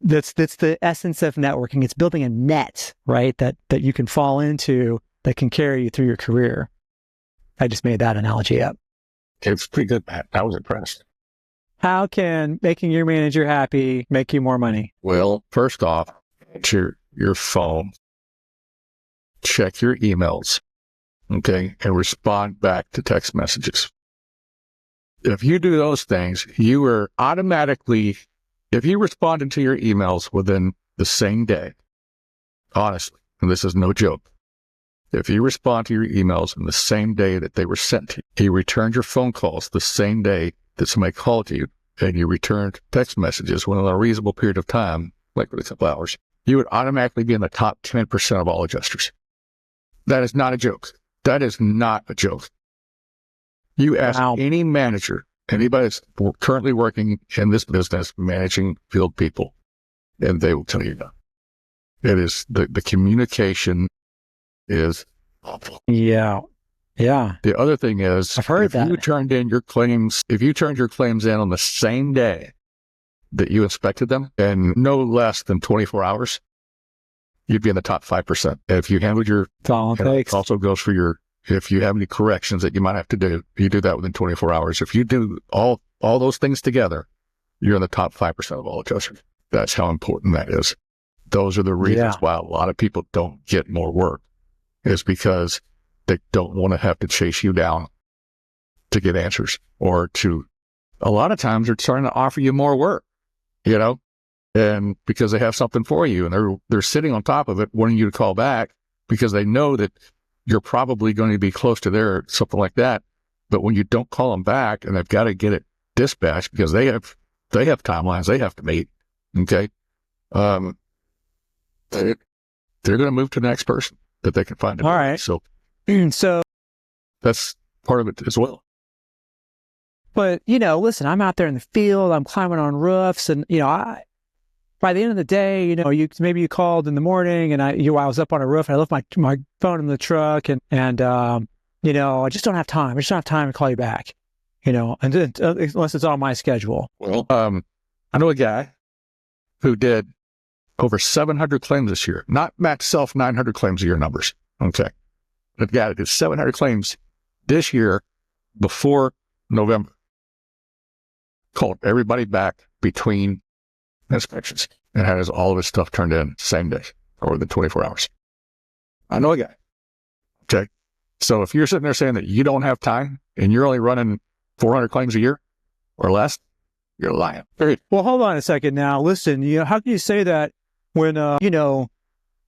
That's the essence of networking. It's building a net, right? That you can fall into that can carry you through your career. I just made that analogy up. It's pretty good, Matt. I was impressed. How can making your manager happy make you more money? Well, first off, to your phone, check your emails, okay, and respond back to text messages. If you do those things, you are automatically, if you responded to your emails within the same day, honestly, and this is no joke, if you respond to your emails in the same day that they were sent to you, you returned your phone calls the same day that somebody called you, and you returned text messages within a reasonable period of time, like within a couple hours, you would automatically be in the top 10% of all adjusters. That is not a joke. That is not a joke. You ask any manager, anybody that's currently working in this business, managing field people, and they will tell you that. It is, the communication is awful. Yeah. Yeah. The other thing is, I've heard that. If you turned your claims in on the same day that you inspected them, and no less than 24 hours, you'd be in the top 5%. If you handled it also goes for if you have any corrections that you might have to do, you do that within 24 hours. If you do all those things together, you're in the top 5% of all adjusters. That's how important that is. Those are the reasons why a lot of people don't get more work, is because they don't want to have to chase you down to get answers, or a lot of times they're trying to offer you more work, and because they have something for you, and they're sitting on top of it, wanting you to call back because they know that you're probably going to be close to something like that. But when you don't call them back and they've got to get it dispatched because they have timelines they have to meet, okay, they're going to move to the next person that they can find. All right. So that's part of it as well. But, listen, I'm out there in the field, I'm climbing on roofs, and, by the end of the day, maybe you called in the morning and I was up on a roof and I left my phone in the truck and I just don't have time. I just don't have time to call you back, and then, unless it's on my schedule. Well, I know a guy who did over 700 claims this year, not Matt self 900 claims a year numbers. Okay. The guy that did 700 claims this year before November, called everybody back between inspections and has all of his stuff turned in same day or within 24 hours. I know a guy. Okay. So if you're sitting there saying that you don't have time and you're only running 400 claims a year or less, you're lying. Period. Well, hold on a second now. Listen, how can you say that when, how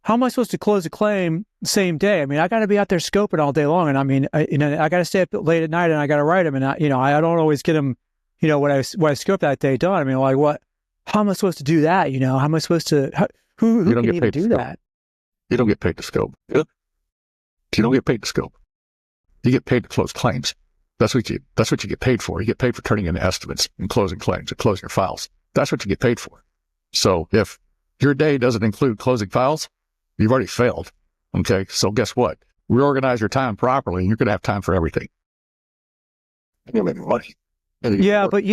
am I supposed to close a claim the same day? I mean, I got to be out there scoping all day long. And I mean, I got to stay up late at night and I got to write them. And I don't always get them, what I scoped that day done. I mean, like how am I supposed to do that? How am I supposed to, who can even do that? You don't get paid to scope. You don't get paid to scope. You get paid to close claims. That's what you get paid for. You get paid for turning in estimates and closing claims and closing your files. That's what you get paid for. So if your day doesn't include closing files, you've already failed. Okay. So guess what? Reorganize your time properly and you're going to have time for everything. You'll make money. Yeah. But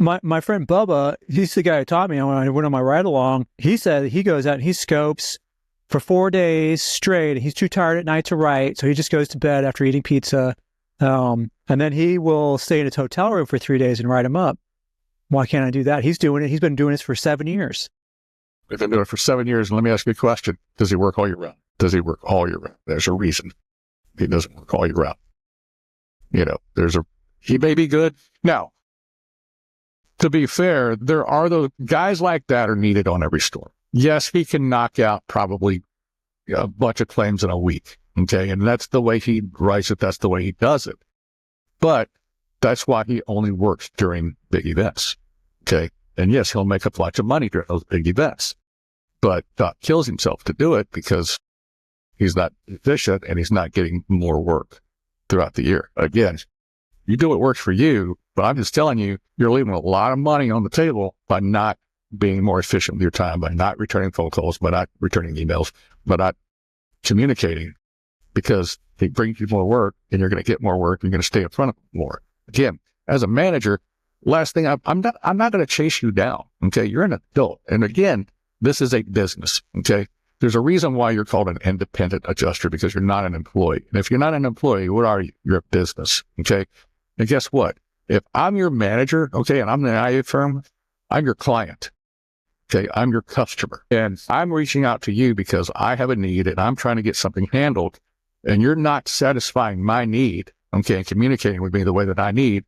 my friend Bubba, he's the guy who taught me when I went on my ride along. He said he goes out and he scopes for 4 days straight. He's too tired at night to write. So he just goes to bed after eating pizza. And then he will stay in his hotel room for 3 days and write them up. Why can't I do that? He's doing it. He's been doing this for 7 years. He's been doing it for 7 years. And let me ask you a question. Does he work all year round? Does he work all year round? There's a reason he doesn't work all year round. He may be good. Now, to be fair, there are those guys like that are needed on every store. Yes, he can knock out probably a bunch of claims in a week. Okay. And that's the way he writes it. That's the way he does it. But that's why he only works during big events. Okay. And yes, he'll make a bunch of money during those big events, but kills himself to do it because he's not efficient and he's not getting more work throughout the year. Again, you do what works for you, but I'm just telling you, you're leaving a lot of money on the table by not being more efficient with your time, by not returning phone calls, by not returning emails, by not communicating, because it brings you more work and you're going to get more work. You're going to stay in front of more. Again, as a manager, last thing, I'm not going to chase you down. Okay. You're an adult. And again, this is a business. Okay. There's a reason why you're called an independent adjuster, because you're not an employee. And if you're not an employee, what are you? You're a business. Okay. And guess what? If I'm your manager, okay, and I'm the NACA firm, I'm your client. Okay. I'm your customer and I'm reaching out to you because I have a need and I'm trying to get something handled and you're not satisfying my need. Okay. And communicating with me the way that I need,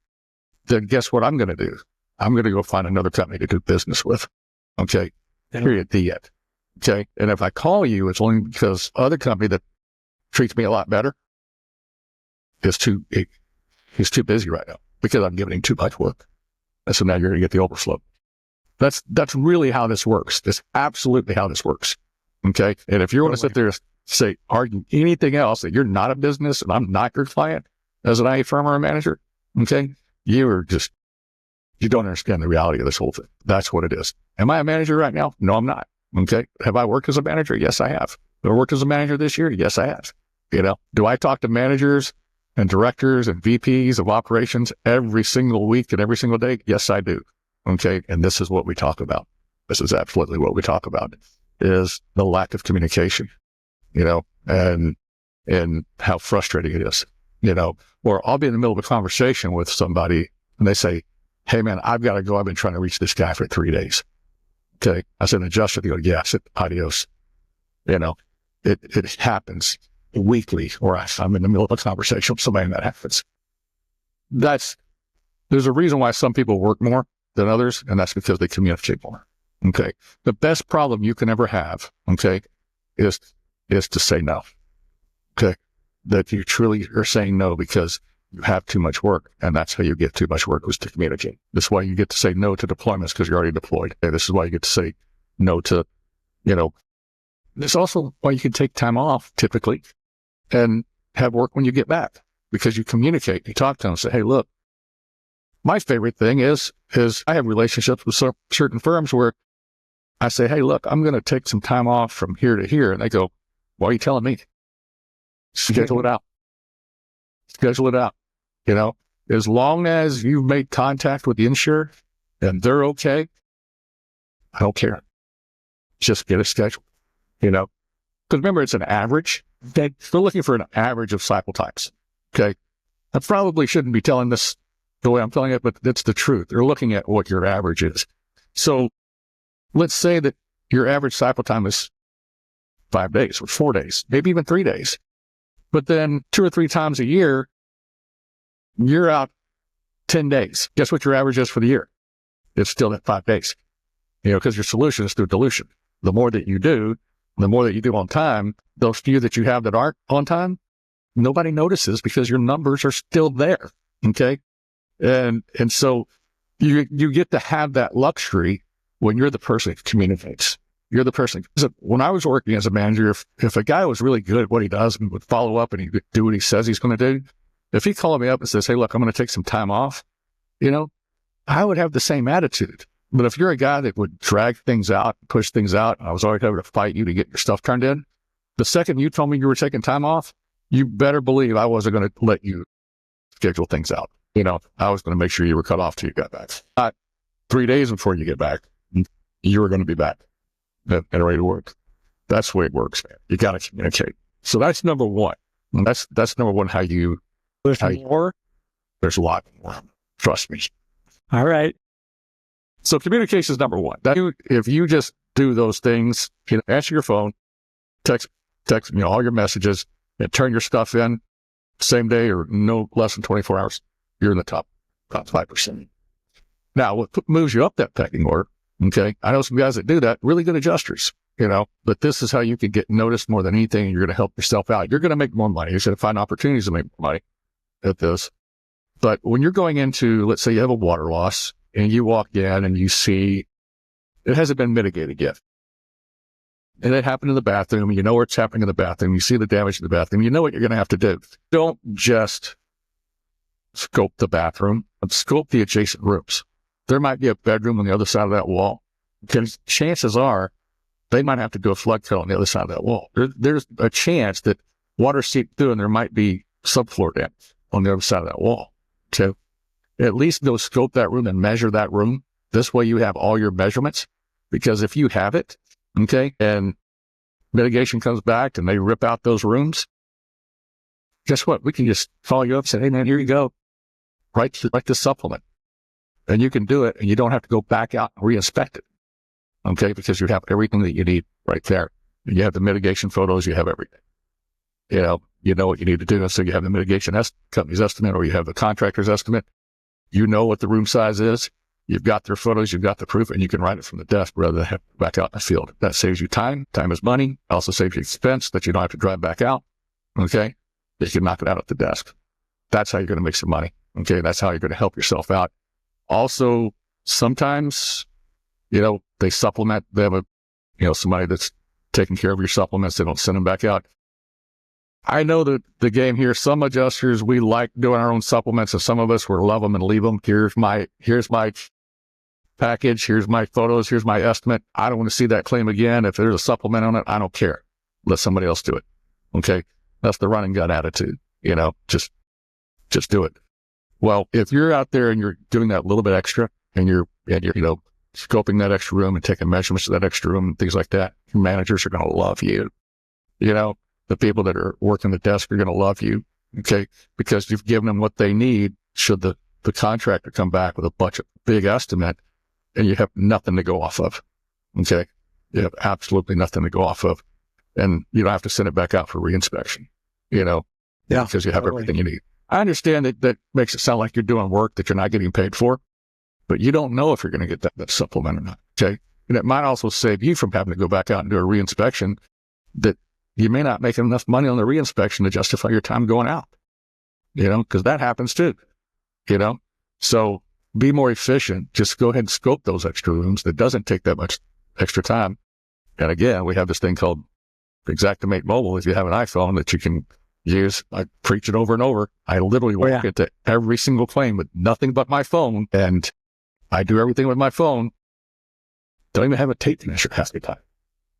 then guess what I'm going to do? I'm going to go find another company to do business with. Okay. Yeah. Period. The end. Okay. And if I call you, it's only because other company that treats me a lot better he's too busy right now because I'm giving him too much work. And so now you're going to get the overflow. That's really how this works. That's absolutely how this works. Okay. And if you want to sit there and say, argue anything else that you're not a business and I'm not your client as an IA firm or a manager, okay, you don't understand the reality of this whole thing. That's what it is. Am I a manager right now? No, I'm not. Okay. Have I worked as a manager? Yes, I have. Have I worked as a manager this year? Yes, I have. Do I talk to managers and directors and VPs of operations every single week and every single day? Yes, I do. Okay. And this is what we talk about. This is absolutely what we talk about, is the lack of communication, and how frustrating it is, or I'll be in the middle of a conversation with somebody and they say, hey man, I've got to go. I've been trying to reach this guy for 3 days. Okay. I said, adjuster. They go, yeah. I said, adios. It happens weekly, or I'm in the middle of a conversation with somebody and that happens. There's a reason why some people work more than others, and that's because they communicate more. Okay. The best problem you can ever have, okay, is to say no. Okay. That you truly are saying no, because you have too much work. And that's how you get too much work, was to communicate. This is why you get to say no to deployments, because you're already deployed. And this is why you get to say no to, this is also why you can take time off typically and have work when you get back, because you communicate, you talk to them, say, hey, look, my favorite thing is I have relationships with certain firms where I say, hey, look, I'm going to take some time off from here to here. And they go, why are you telling me? Schedule it out. Schedule it out. As long as you've made contact with the insurer and they're okay, I don't care. Just get a schedule, because remember, it's an average. Okay. They're looking for an average of cycle times. Okay. I probably shouldn't be telling this the way I'm telling it, but that's the truth. They're looking at what your average is. So let's say that your average cycle time is 5 days or 4 days, maybe even 3 days. But then 2 or 3 times a year, you're out 10 days. Guess what your average is for the year? It's still at 5 days, because your solution is through dilution. The more that you do on time, those few that you have that aren't on time, nobody notices because your numbers are still there. Okay. And so you get to have that luxury when you're the person who communicates. You're the person. When I was working as a manager, if a guy was really good at what he does and would follow up and he would do what he says he's going to do, if he called me up and says, hey, look, I'm going to take some time off, I would have the same attitude. But if you're a guy that would drag things out, push things out, and I was always having to fight you to get your stuff turned in, the second you told me you were taking time off, you better believe I wasn't going to let you schedule things out. I was going to make sure you were cut off till you got back. Not 3 days before you get back, you were going to be back and ready to work. That's the way it works, man. You got to communicate. So that's number one. And that's number one. There's more? There's a lot more. Trust me. All right. So communication is number one. If you just do those things, answer your phone, text, all your messages, and turn your stuff in same day or no less than 24 hours, you're in the top 5%. Now, what moves you up that pecking order? Okay. I know some guys that do that, really good adjusters, but this is how you can get noticed more than anything. And you're going to help yourself out. You're going to make more money. You're going to find opportunities to make more money at this. But when you're going into, let's say you have a water loss and you walk in and you see it hasn't been mitigated yet. And it happened in the bathroom, and you know where it's happening in the bathroom. You see the damage in the bathroom. You know what you're going to have to do. Don't just scope the bathroom, but scope the adjacent rooms. There might be a bedroom on the other side of that wall, because chances are they might have to do a flood fill on the other side of that wall. There's a chance that water seeped through and there might be subfloor damage on the other side of that wall. So at least go scope that room and measure that room. This way you have all your measurements, because if you have it, okay, and mitigation comes back and they rip out those rooms, guess what? We can just call you up and say, hey man, here you go. Write the supplement. And you can do it, and you don't have to go back out and re-inspect it. Okay, because you have everything that you need right there. And you have the mitigation photos, you have everything. You know what you need to do. So you have the mitigation company's estimate, or you have the contractor's estimate. You know what the room size is. You've got their photos, you've got the proof, and you can write it from the desk rather than have to back out in the field. That saves you time. Time is money. Also saves you expense that you don't have to drive back out. Okay, you can knock it out at the desk. That's how you're going to make some money. Okay, that's how you're going to help yourself out. Also, sometimes, they supplement. They have somebody that's taking care of your supplements. They don't send them back out. I know that the game here, some adjusters, we like doing our own supplements, and some of us will love them and leave them. Here's my package. Here's my photos. Here's my estimate. I don't want to see that claim again. If there's a supplement on it, I don't care. Let somebody else do it. Okay. That's the run and gun attitude. Just do it. Well, if you're out there and you're doing that little bit extra, and you're scoping that extra room and taking measurements of that extra room and things like that, your managers are going to love you. The people that are working the desk are going to love you. Okay. Because you've given them what they need. Should the contractor come back with a big estimate, and you have nothing to go off of. Okay. You have absolutely nothing to go off of, and you don't have to send it back out for reinspection, because you have everything you need. I understand that makes it sound like you're doing work that you're not getting paid for, but you don't know if you're going to get that supplement or not. Okay. And it might also save you from having to go back out and do a reinspection that you may not make enough money on the reinspection to justify your time going out. because that happens too, So be more efficient. Just go ahead and scope those extra rooms. That doesn't take that much extra time. And again, we have this thing called xactimate mobile. If you have an iPhone that you can use, I preach it over and over. I literally walk into every single claim with nothing but my phone, and I do everything with my phone. Don't even have a tape measure half the time.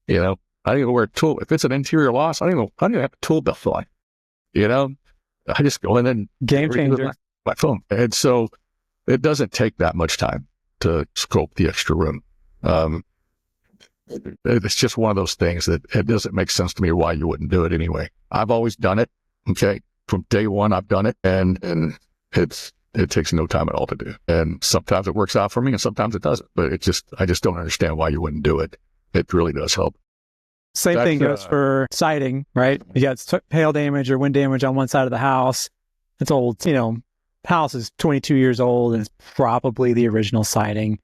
I don't even wear a tool. If it's an interior loss, I don't even have a tool belt for it. I just go in and game changer. My phone. And so it doesn't take that much time to scope the extra room. It's just one of those things that it doesn't make sense to me why you wouldn't do it anyway. I've always done it. Okay. From day one, I've done it, and it takes no time at all to do. And sometimes it works out for me and sometimes it doesn't, but I just don't understand why you wouldn't do it. It really does help. Same thing goes for siding, right? You got hail damage or wind damage on one side of the house. It's old, house is 22 years old and it's probably the original siding.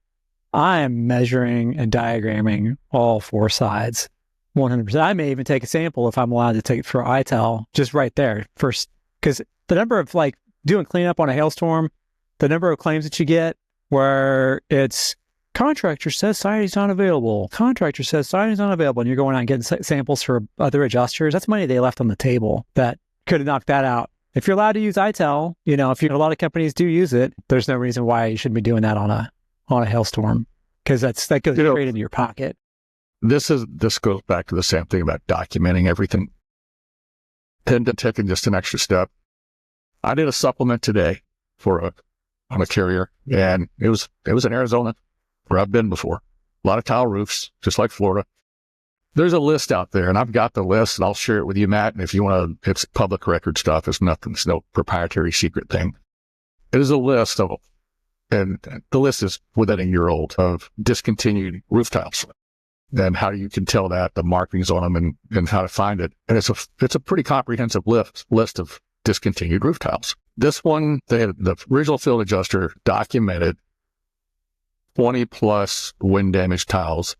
I am measuring and diagramming all four sides, 100%. I may even take a sample if I'm allowed to take it for ITEL, just right there first, because the number of doing cleanup on a hailstorm, the number of claims that you get where it's contractor says siding's not available, contractor says siding's not available, and you're going out and getting samples for other adjusters, that's money they left on the table that could have knocked that out. If you're allowed to use ITEL, a lot of companies do use it, there's no reason why you shouldn't be doing that on a hailstorm, because that goes straight into your pocket. This goes back to the same thing about documenting everything. And taking just an extra step. I did a supplement today on a carrier, and it was in Arizona, where I've been before. A lot of tile roofs, just like Florida. There's a list out there, and I've got the list, and I'll share it with you, Matt. And if you want to, it's public record stuff. It's no proprietary secret thing. It is a list of, and the list is within a year old, of discontinued roof tiles, and how you can tell that, the markings on them, and how to find it. And it's a pretty comprehensive list of discontinued roof tiles. This one, the original field adjuster documented 20 plus wind damage tiles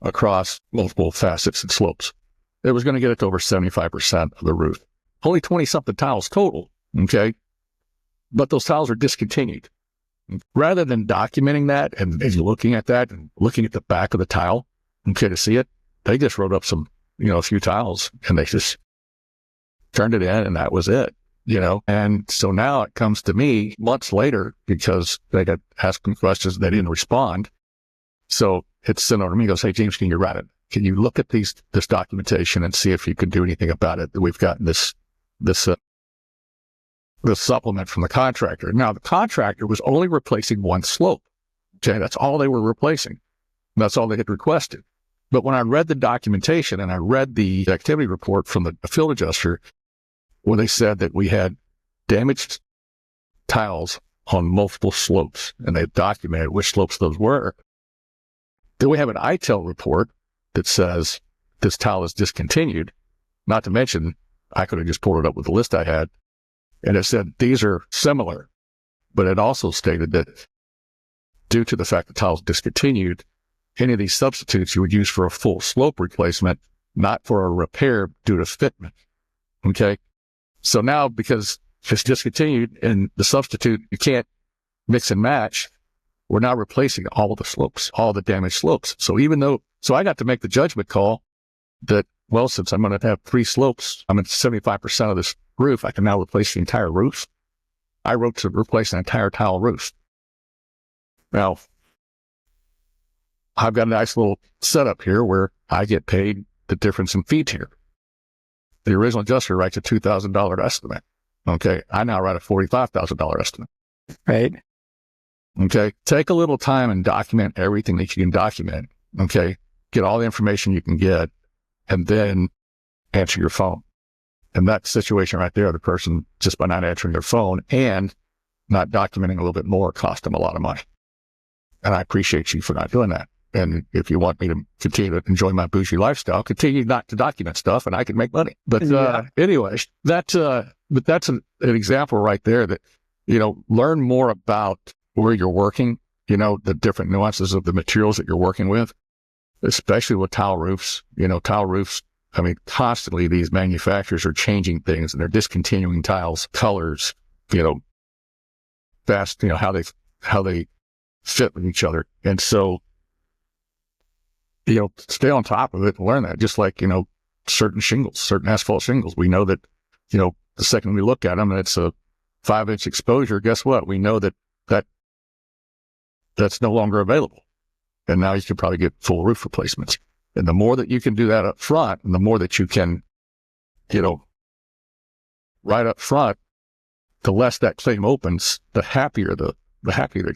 across multiple facets and slopes. It was going to get it to over 75% of the roof. Only 20 something tiles total. Okay. But those tiles are discontinued. Rather than documenting that and looking at that and looking at the back of the tile, okay, to see it, they just wrote up some, a few tiles, and they just turned it in, and that was it. And so now it comes to me months later because they got asking questions and they didn't respond. So it's sent over to me, goes, "Hey, James, can you write it? Can you look at this documentation and see if you can do anything about it? We've gotten this supplement from the contractor." Now, the contractor was only replacing one slope. Okay. That's all they were replacing. That's all they had requested. But when I read the documentation and I read the activity report from the field adjuster, where they said that we had damaged tiles on multiple slopes, and they documented which slopes those were. Then we have an ITEL report that says this tile is discontinued. Not to mention, I could have just pulled it up with the list I had, and it said these are similar. But it also stated that due to the fact the tile is discontinued, any of these substitutes you would use for a full slope replacement, not for a repair due to fitment. Okay. So now, because it's discontinued and the substitute, you can't mix and match, we're now replacing all of the slopes, all the damaged slopes. So I got to make the judgment call that, well, since I'm going to have 3 slopes, I'm at 75% of this roof, I can now replace the entire roof. I wrote to replace an entire tile roof. Now, I've got a nice little setup here where I get paid the difference in fee tier. The original adjuster writes a $2,000 estimate. Okay. I now write a $45,000 estimate. Right. Okay. Take a little time and document everything that you can document. Okay. Get all the information you can get, and then answer your phone. And that situation right there, the person, just by not answering their phone and not documenting a little bit more, cost them a lot of money. And I appreciate you for not doing that. And if you want me to continue to enjoy my bougie lifestyle, continue not to document stuff, and I can make money. But anyway, that's an example right there that, learn more about where you're working, the different nuances of the materials that you're working with, especially with tile roofs. Tile roofs, constantly these manufacturers are changing things, and they're discontinuing tiles, colors, fast, how they fit with each other. And so, stay on top of it and learn that. Just like, certain asphalt shingles. We know that, the second we look at them and it's a 5-inch exposure, guess what? We know that's no longer available. And now you can probably get full roof replacements. And the more that you can do that up front, and the more that you can, right up front, the less that claim opens, the happier the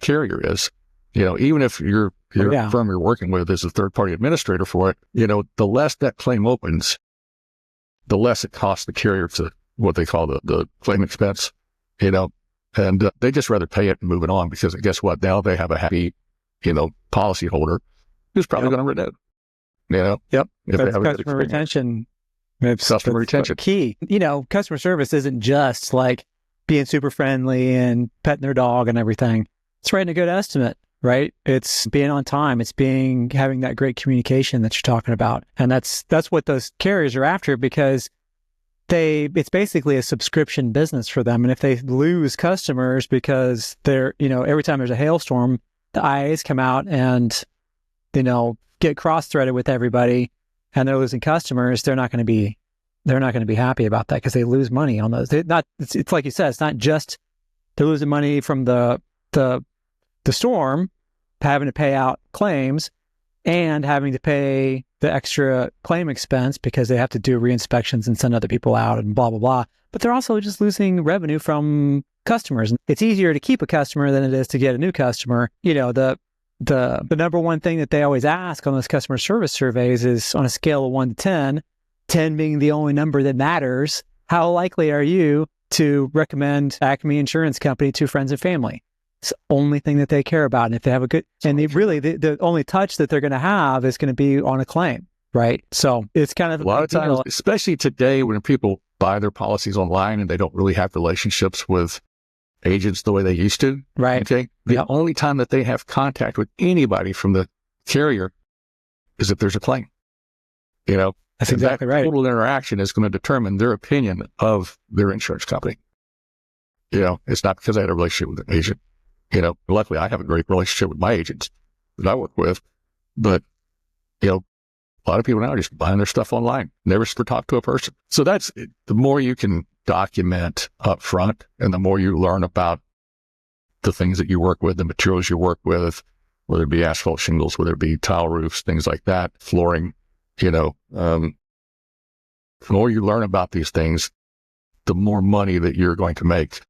carrier is. Even if your firm you're working with is a third-party administrator for it, the less that claim opens, the less it costs the carrier to what they call the claim expense, and they just rather pay it and move it on, because guess what? Now they have a happy, policy holder who's probably going to renew. Yep. If That's customer retention. Customer retention. Key. Customer service isn't just like being super friendly and petting their dog and everything. It's writing a good estimate, right? It's being on time. It's having that great communication that you're talking about. And that's what those carriers are after, because it's basically a subscription business for them. And if they lose customers because they're, every time there's a hailstorm, the IAs come out and, get cross-threaded with everybody, and they're losing customers, they're not going to be happy about that, because they lose money on those. It's like you said, it's not just they're losing money from the storm, having to pay out claims and having to pay the extra claim expense because they have to do re-inspections and send other people out and blah, blah, blah. But they're also just losing revenue from customers. It's easier to keep a customer than it is to get a new customer. The number one thing that they always ask on those customer service surveys is, on a scale of 1 to 10, 10 being the only number that matters, how likely are you to recommend Acme Insurance Company to friends and family? It's the only thing that they care about. And if they have the only touch that they're going to have is going to be on a claim, right? So it's kind of a lot of times, especially today when people buy their policies online and they don't really have relationships with agents the way they used to. Right. Okay. The only time that they have contact with anybody from the carrier is if there's a claim. That's exactly right. Total interaction is going to determine their opinion of their insurance company. It's not because I had a relationship with an agent. Luckily I have a great relationship with my agents that I work with, but a lot of people now are just buying their stuff online, never talk to a person. So that's the more you can document up front, and the more you learn about the things that you work with, the materials you work with, whether it be asphalt shingles, whether it be tile roofs, things like that, flooring, the more you learn about these things, the more money that you're going to make.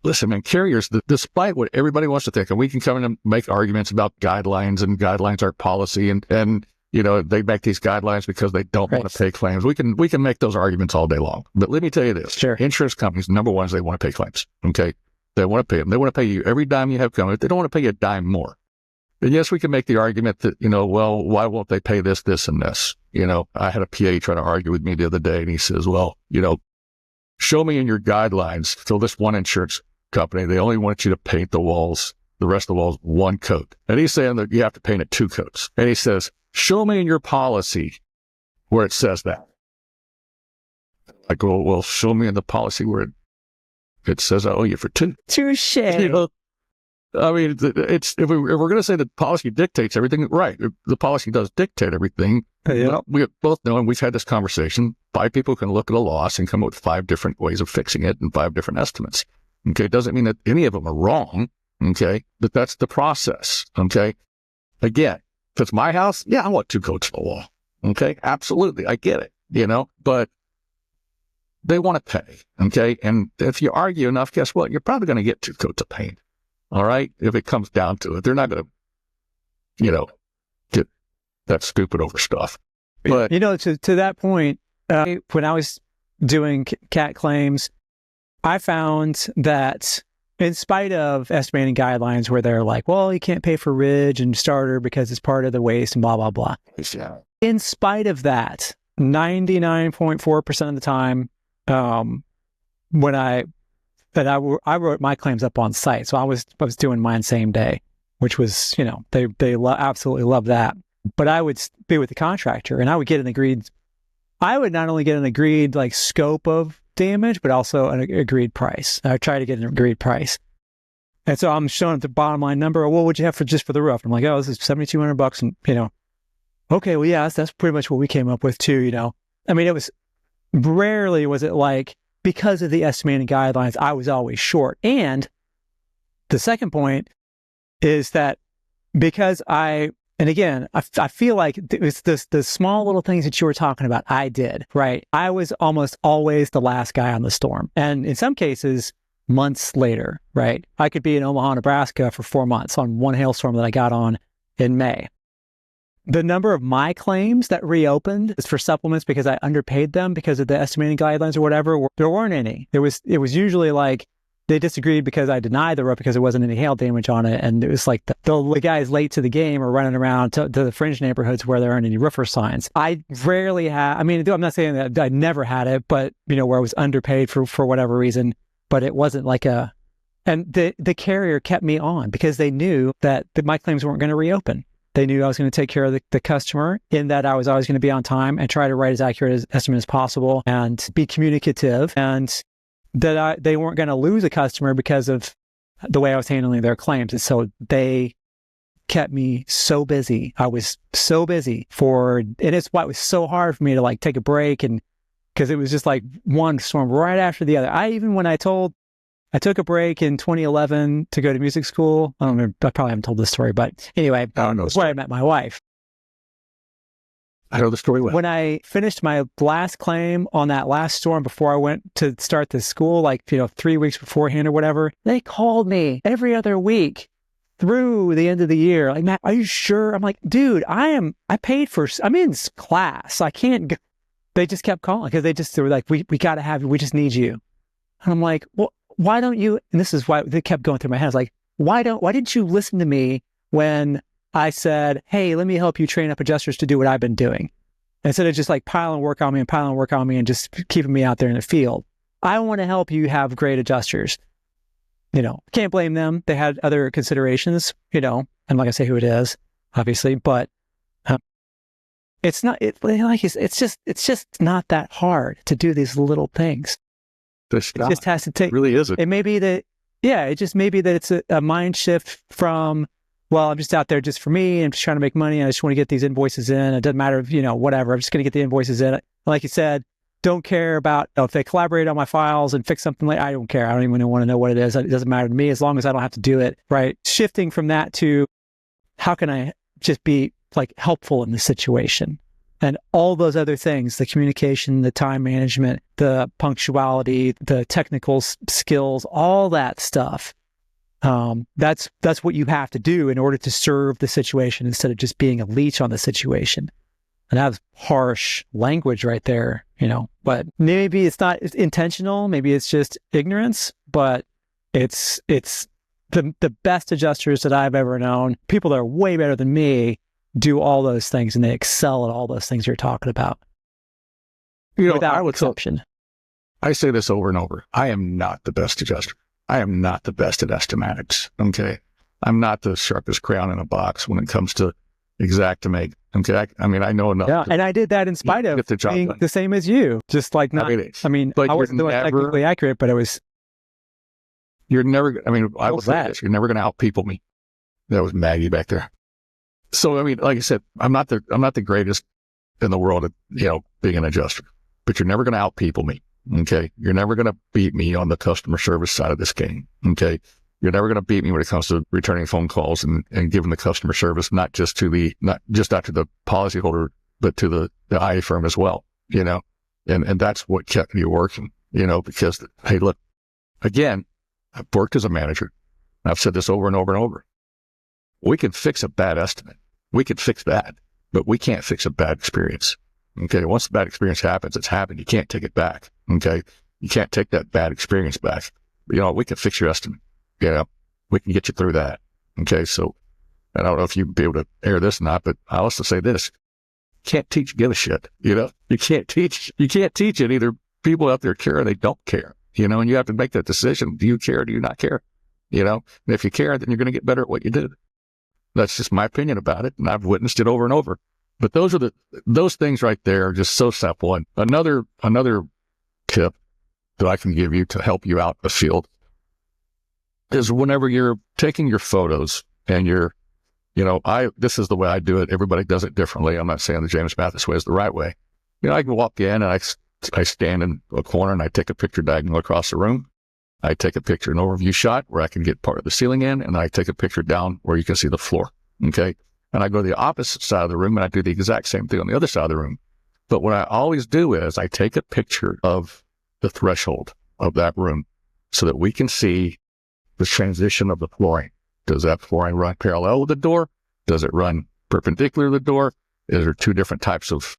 Listen, man, carriers, despite what everybody wants to think, and we can come in and make arguments about guidelines, and guidelines are policy, and they make these guidelines because they don't want to pay claims. We can make those arguments all day long. But let me tell you this. Sure. Insurance companies, number one, is they want to pay claims. Okay. They want to pay them. They want to pay you every dime you have coming. They don't want to pay you a dime more. And yes, we can make the argument that, well, why won't they pay this, this, and this? I had a PA trying to argue with me the other day, and he says, well, show me in your guidelines, till this one insurance company, they only want you to paint the walls, the rest of the walls, one coat. And he's saying that you have to paint it 2 coats. And he says, show me in your policy where it says that. I go, well, show me in the policy where it says I owe you for 2. Touche. I mean, it's if we're going to say that policy dictates everything, right? The policy does dictate everything. Well, we both know, and we've had this conversation, 5 people can look at a loss and come up with 5 different ways of fixing it and 5 different estimates. Okay, it doesn't mean that any of them are wrong. Okay, but that's the process. Okay, again, if it's my house, yeah, I want 2 coats on the wall. Okay, absolutely, I get it. But they want to pay. Okay, and if you argue enough, guess what? You're probably going to get 2 coats of paint. All right, if it comes down to it, they're not going to, get that stupid over stuff. But to that point, when I was doing CAT claims, I found that in spite of estimating guidelines where they're like, well, you can't pay for ridge and starter because it's part of the waste and blah, blah, blah. Yeah. In spite of that, 99.4% of the time, when I wrote my claims up on site. So I was doing mine same day, which was, they absolutely love that. But I would be with the contractor and I would get an agreed, I would not only get an agreed like scope of damage, but also an agreed price. I try to get an agreed price. And so I'm showing the bottom line number. What would you have for just for the roof? I'm like, oh, this is $7,200. And, okay, well, yeah, that's pretty much what we came up with too, I mean, it was rarely was it like, because of the estimating guidelines, I was always short. And the second point is that because and again, I feel like it was the small little things that you were talking about, I did, right? I was almost always the last guy on the storm. And in some cases, months later, right? I could be in Omaha, Nebraska for 4 months on one hailstorm that I got on in May. The number of my claims that reopened is for supplements because I underpaid them because of the estimating guidelines or whatever. There weren't any. It was usually like they disagreed because I denied the roof because there wasn't any hail damage on it. And it was like the guys late to the game are running around to the fringe neighborhoods where there aren't any roofer signs. I rarely had, I'm not saying that I never had it, but where I was underpaid for whatever reason, but it wasn't like and the carrier kept me on because they knew that my claims weren't going to reopen. They knew I was going to take care of the customer, in that I was always going to be on time and try to write as accurate as estimate as possible and be communicative, and that they weren't going to lose a customer because of the way I was handling their claims. And so they kept me so busy. I was so busy and it's why it was so hard for me to like take a break, and because it was just like one storm right after the other. When I took a break in 2011 to go to music school. I don't remember, I probably haven't told this story, but anyway, that's where I met my wife. I know the story well. When I finished my last claim on that last storm before I went to start the school, 3 weeks beforehand or whatever, they called me every other week through the end of the year. Like, Matt, are you sure? I'm like, dude, I'm in class. I can't go. They just kept calling because they were like, we got to have you. We just need you. And I'm like, well, why don't you, and this is why they kept going through my head. I was like, why didn't you listen to me when I said, hey, let me help you train up adjusters to do what I've been doing, instead of just like piling work on me and just keeping me out there in the field. I want to help you have great adjusters. Can't blame them. They had other considerations, I'm not gonna say who it is, obviously, but it's just not that hard to do these little things. It just has to take. It really isn't. It may be that, it just may be that it's a mind shift from, well, I'm just out there just for me. I'm just trying to make money. And I just want to get these invoices in. It doesn't matter if, whatever. I'm just going to get the invoices in. Like you said, don't care about if they collaborate on my files and fix something I don't care. I don't even want to know what it is. It doesn't matter to me as long as I don't have to do it. Right. Shifting from that to how can I just be like helpful in the situation? And all those other things, the communication, the time management, the punctuality, the technical skills, all that stuff. That's what you have to do in order to serve the situation instead of just being a leech on the situation. And that's harsh language right there, but maybe it's not intentional. Maybe it's just ignorance, but it's the best adjusters that I've ever known, people that are way better than me, do all those things, and they excel at all those things you're talking about. Without exception. I say this over and over. I am not the best adjuster. I am not the best at estimatics. Okay. I'm not the sharpest crayon in a box when it comes to xactimate. Okay. I know enough. Yeah. And I did that in spite of being the same as you. Just like not, I wasn't technically accurate, but it was. You're never, I will say this, you're never going to outpeople me. That was Maggie back there. So, like I said, I'm not the greatest in the world at, being an adjuster, but you're never going to outpeople me. Okay. You're never going to beat me on the customer service side of this game. Okay. You're never going to beat me when it comes to returning phone calls and giving the customer service, not just to the policyholder, but to the IA firm as well, and that's what kept me working, because, hey, look, again, I've worked as a manager. I've said this over and over and over. We can fix a bad estimate. We can fix that, but we can't fix a bad experience. Okay. Once the bad experience happens, it's happened. You can't take it back. Okay. You can't take that bad experience back. We can fix your estimate. We can get you through that. Okay. So I don't know if you'd be able to air this or not, but I also say this, can't teach, give a shit. You can't teach it. Either people out there care or they don't care, and you have to make that decision. Do you care or do you not care? And if you care, then you're going to get better at what you do. That's just my opinion about it, and I've witnessed it over and over. But those things right there are just so simple. And another tip, that I can give you to help you out in the field is whenever you're taking your photos and this is the way I do it. Everybody does it differently. I'm not saying the James Mathis way is the right way. I can walk in and I stand in a corner and I take a picture diagonal across the room. I take a picture, an overview shot where I can get part of the ceiling in, and I take a picture down where you can see the floor. Okay. And I go to the opposite side of the room and I do the exact same thing on the other side of the room. But what I always do is I take a picture of the threshold of that room so that we can see the transition of the flooring. Does that flooring run parallel with the door? Does it run perpendicular to the door? Is there two different types of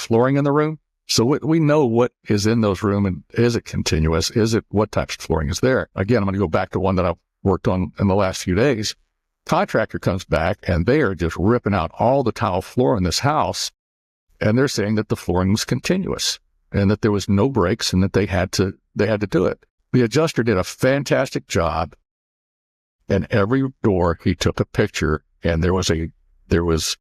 flooring in the room? So we know what is in those rooms, and is it continuous? What types of flooring is there? Again, I'm going to go back to one that I've worked on in the last few days. Contractor comes back and they are just ripping out all the tile floor in this house. And they're saying that the flooring was continuous and that there was no breaks and that they had to do it. The adjuster did a fantastic job. And every door he took a picture, and there was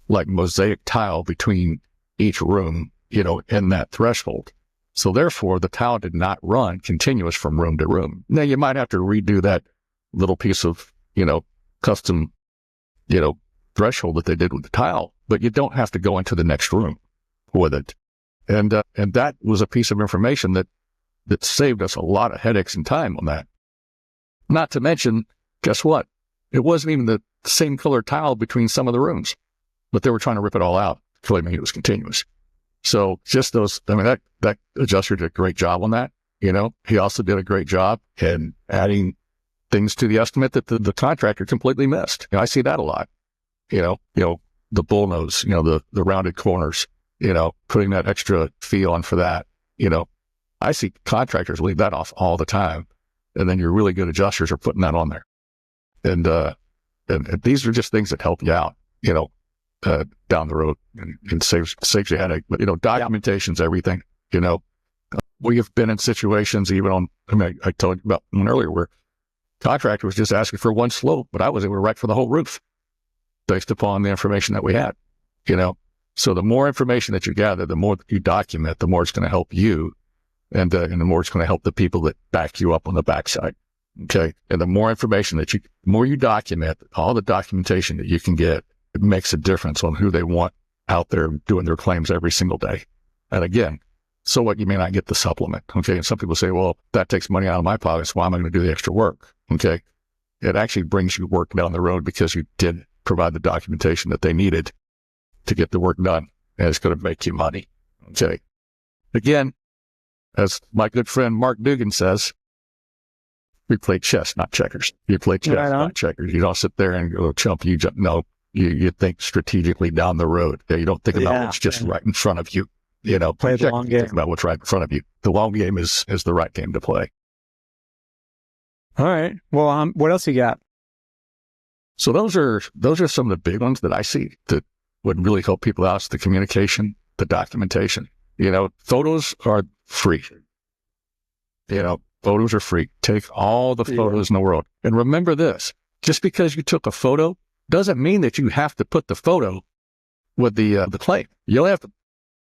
like mosaic tile between each room, in that threshold. So therefore the tile did not run continuous from room to room. Now you might have to redo that little piece of, custom, threshold that they did with the tile, but you don't have to go into the next room with it. And that was a piece of information that saved us a lot of headaches and time on that. Not to mention, guess what? It wasn't even the same color tile between some of the rooms, but they were trying to rip it all out, claiming it was continuous. So just those, that adjuster did a great job on that. He also did a great job in adding things to the estimate that the contractor completely missed. I see that a lot. The bullnose, the rounded corners, putting that extra fee on for that. I see contractors leave that off all the time. And then your really good adjusters are putting that on there. And these are just things that help you out, down the road and saves you headache. But, documentation's everything. We have been in situations even I told you about one earlier where contractor was just asking for one slope, but I was able to write for the whole roof based upon the information that we had, So the more information that you gather, the more that you document, the more it's going to help you. And the more it's going to help the people that back you up on the backside. Okay. And the more information the more you document, all the documentation that you can get, it makes a difference on who they want out there doing their claims every single day. And again, so what, you may not get the supplement. Okay. And some people say, well, that takes money out of my pocket. So why am I going to do the extra work? Okay. It actually brings you work down the road because you did provide the documentation that they needed to get the work done. And it's going to make you money. Okay. Again, as my good friend Mark Dugan says, we play chess, not checkers. You play chess, not checkers. You don't sit there and go chump. You think strategically down the road. You don't think about what's just right in front of you. Play the long game. Think about what's right in front of you. The long game is the right game to play. All right. Well, what else you got? So those are some of the big ones that I see that would really help people out. The communication, the documentation. Photos are free. Photos are free. Take all the photos in the world. And remember this, just because you took a photo doesn't mean that you have to put the photo with the claim. You'll have to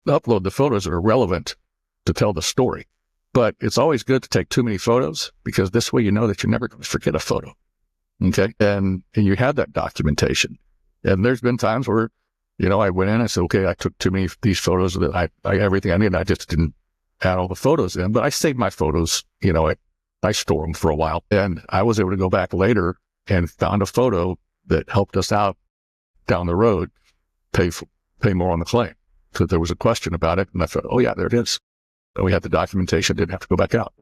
upload the photos that are relevant to tell the story. But it's always good to take too many photos because this way you know that you're never going to forget a photo. Okay. And you have that documentation. And there's been times where, I went in, I said, okay, I took too many of these photos that I everything I needed. I just didn't add all the photos in, but I saved my photos, I store them for a while. And I was able to go back later and found a photo that helped us out down the road, pay more on the claim. So there was a question about it. And I thought, oh yeah, there it is. And we had the documentation, didn't have to go back out.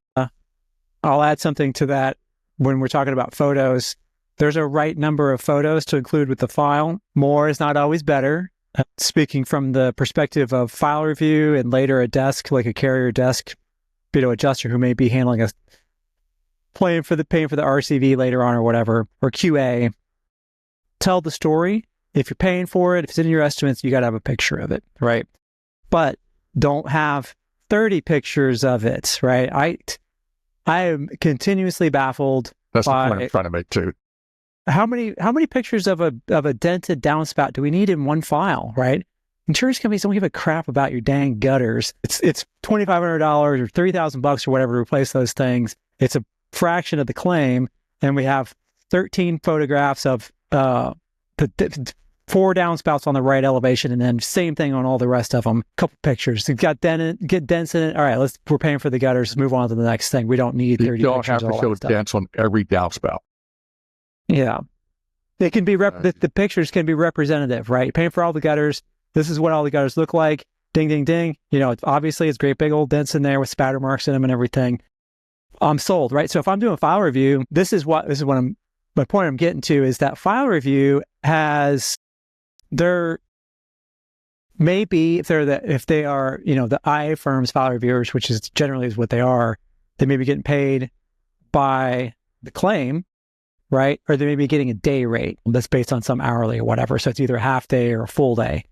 I'll add something to that. When we're talking about photos, there's a right number of photos to include with the file. More is not always better. Speaking from the perspective of file review and later a desk, like a carrier desk, adjuster who may be handling paying for the RCV later on or whatever, or QA, tell the story. If you're paying for it, if it's in your estimates, you got to have a picture of it, right? But don't have 30 pictures of it, right? I am continuously baffled. That's the point I'm trying to make too. How many pictures of a dented downspout do we need in one file, right? insurance companies don't give a crap about your dang gutters. It's $2,500 or $3,000 or whatever to replace those things. It's a fraction of the claim, and we have 13 photographs of the 4 downspouts on the right elevation, and then same thing on all the rest of them. Couple pictures. You've got get dents in it. All right, we're paying for the gutters. Let's move on to the next thing. We don't need 30 You don't pictures have to show dents on every downspout. Yeah. They can be the pictures can be representative, right? You're paying for all the gutters. This is what all the gutters look like. Ding, ding, ding. Obviously it's great big old dents in there with spatter marks in them and everything. I'm sold, right? So if I'm doing a file review, my point I'm getting to is that file review has there maybe if they are the IA firms file reviewers, which is generally what they are, they may be getting paid by the claim, right? Or they may be getting a day rate that's based on some hourly or whatever. So it's either a half day or a full day.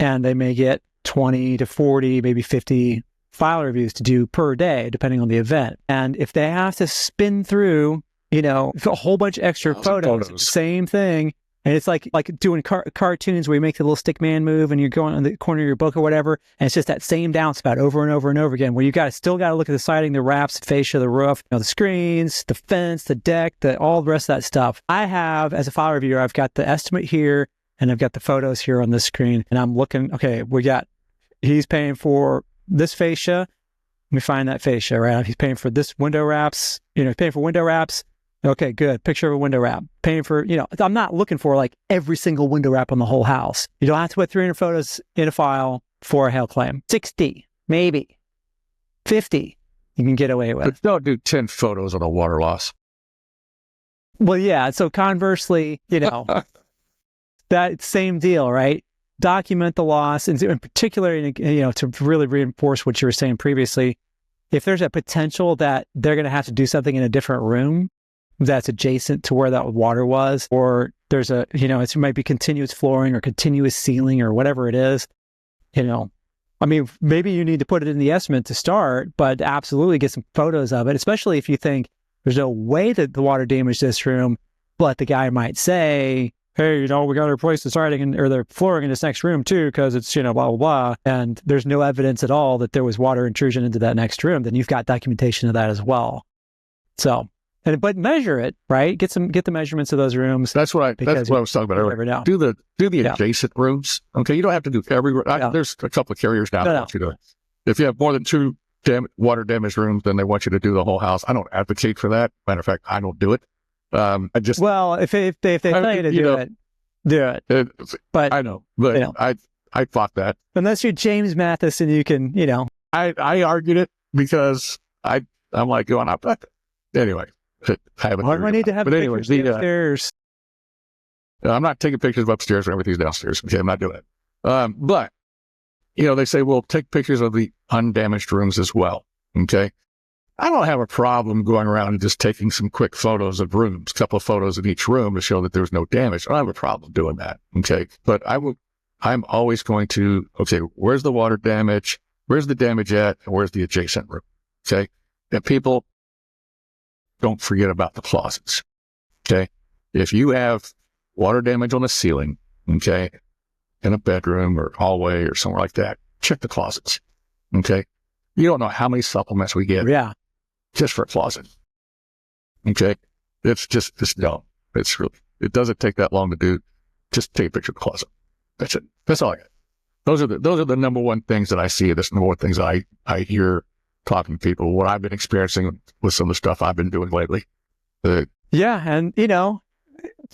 And they may get 20 to 40, maybe 50 file reviews to do per day, depending on the event. And if they have to spin through, a whole bunch of extra photos, same thing. And it's like doing cartoons where you make the little stick man move and you're going on the corner of your book or whatever. And it's just that same downspout over and over and over again, where you still got to look at the siding, the wraps, the fascia, the roof, the screens, the fence, the deck, all the rest of that stuff. I have, as a file reviewer, I've got the estimate here and I've got the photos here on this screen. And I'm looking, okay, he's paying for this fascia. Let me find that fascia, right? He's paying for this window wraps, he's paying for window wraps. Okay, good. Picture of a window wrap. Paying for, I'm not looking for like every single window wrap on the whole house. You don't have to put 300 photos in a file for a hail claim. 60, maybe 50, you can get away with. But don't do 10 photos on a water loss. Well, yeah. So conversely, that same deal, right? Document the loss, and in particular, to really reinforce what you were saying previously, if there's a potential that they're going to have to do something in a different room that's adjacent to where that water was, or there's it might be continuous flooring or continuous ceiling or whatever it is, maybe you need to put it in the estimate to start, but absolutely get some photos of it, especially if you think there's no way that the water damaged this room, but the guy might say, hey, we got to replace the siding or the flooring in this next room too, because it's, blah, blah, blah. And there's no evidence at all that there was water intrusion into that next room. Then you've got documentation of that as well. So, but measure it, right? Get the measurements of those rooms. That's what I was talking about earlier. Do the adjacent rooms. Okay. You don't have to do every room. There's a couple of carriers now that want you to, if you have more than 2 water damaged rooms, then they want you to do the whole house. I don't advocate for that. Matter of fact, I don't do it. If they tell you to do it. But I know, but I fought that. Unless you're James Mathis and you can, I argued it because I'm like going up. Anyway, I haven't. Why do I need to have pictures upstairs? I'm not taking pictures of upstairs when everything's downstairs. Okay, I'm not doing it. But they say, well, take pictures of the undamaged rooms as well. Okay. I don't have a problem going around and just taking some quick photos of rooms, a couple of photos in each room to show that there's no damage. I don't have a problem doing that. Okay. But I'm always going to, okay, where's the water damage? Where's the damage at? And where's the adjacent room? Okay. And people don't forget about the closets. Okay. If you have water damage on the ceiling, okay, in a bedroom or hallway or somewhere like that, check the closets. Okay. You don't know how many supplements we get. Yeah. Just for a closet. Okay. It's dumb. It doesn't take that long to do. Just take a picture of the closet. That's it. That's all I got. Those are the number one things that I see. That's the number one things I hear talking to people, what I've been experiencing with some of the stuff I've been doing lately. Yeah. And,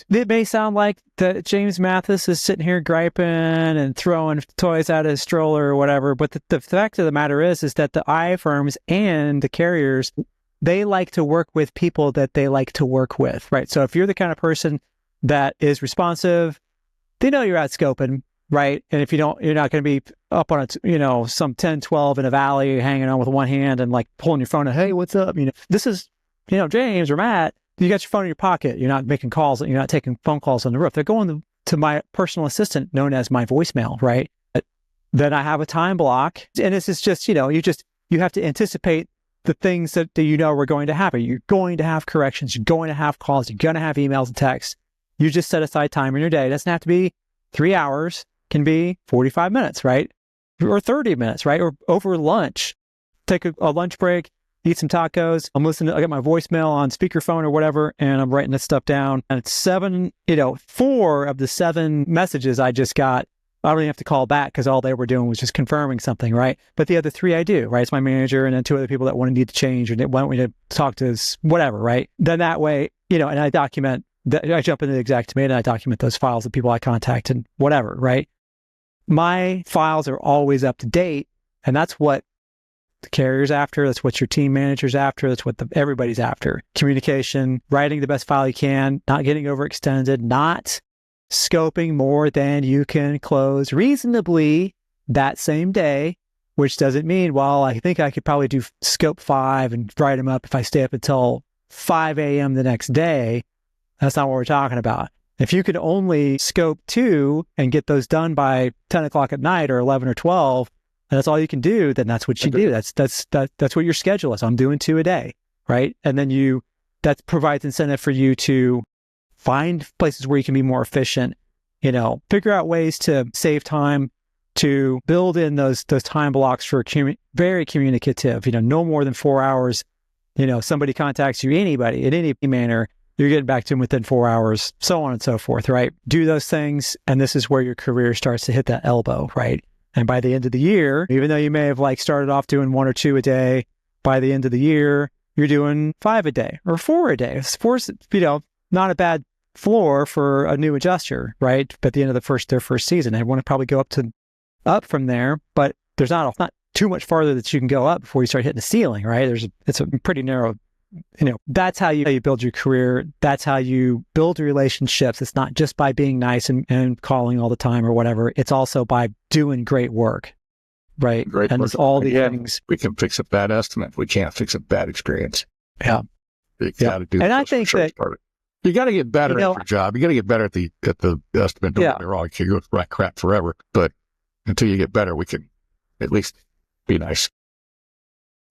it may sound like that James Mathis is sitting here griping and throwing toys out of his stroller or whatever. But the fact of the matter is that the IA firms and the carriers, they like to work with people that they like to work with, right? So if you're the kind of person that is responsive, they know you're out scoping, right? And if you're not going to be up on some 10, 12 in a valley hanging on with one hand and like pulling your phone and, hey, what's up? This is, James or Matt. You got your phone in your pocket. You're not making calls. You're not taking phone calls on the roof. They're going to my personal assistant known as my voicemail, right? Then I have a time block. And this is just, you have to anticipate the things that are going to happen. You're going to have corrections. You're going to have calls. You're going to have emails and texts. You just set aside time in your day. It doesn't have to be 3 hours. can be 45 minutes, right? Or 30 minutes, right? Or over lunch, take a lunch break, eat some tacos. I'm listening, I got my voicemail on speakerphone or whatever, and I'm writing this stuff down. And it's 4 of the 7 messages I just got, I don't even have to call back because all they were doing was just confirming something, right? But the other 3 I do, right? It's my manager and then 2 other people that want to need to change or they want me to talk to this, whatever, right? Then that way, and I document, I jump into the xactimate and I document those files of people I contact and whatever, right? My files are always up to date, and that's what the carrier's after. That's what your team manager's after. That's what everybody's after. Communication, writing the best file you can, not getting overextended, not scoping more than you can close reasonably that same day, which doesn't mean, well, I think I could probably do scope 5 and write them up if I stay up until 5 a.m. the next day. That's not what we're talking about. If you could only scope 2 and get those done by 10 o'clock at night or 11 or 12, and that's all you can do, then that's what you do. That's what your schedule is. I'm doing 2 a day, right? And then that provides incentive for you to find places where you can be more efficient, figure out ways to save time, to build in those time blocks for very communicative, no more than 4 hours. Somebody contacts you, anybody in any manner, you're getting back to them within 4 hours, so on and so forth, right? Do those things, and this is where your career starts to hit that elbow, right? And by the end of the year, even though you may have started off doing 1 or 2 a day, by the end of the year, you're doing 5 a day or 4 a day. 4's, not a bad floor for a new adjuster, right? But at the end of their first season, they want to probably go up from there, but there's not too much farther that you can go up before you start hitting the ceiling, right? It's a pretty narrow, that's how you build your career. That's how you build relationships. It's not just by being nice and calling all the time or whatever. It's also by doing great work, right? And it's all the things. We can fix a bad estimate. We can't fix a bad experience. Yeah. You got to do. And I think that you got to get better at your job. You got to get better at the estimate. Don't get me wrong. You can go right crap forever, but until you get better, we can at least be nice.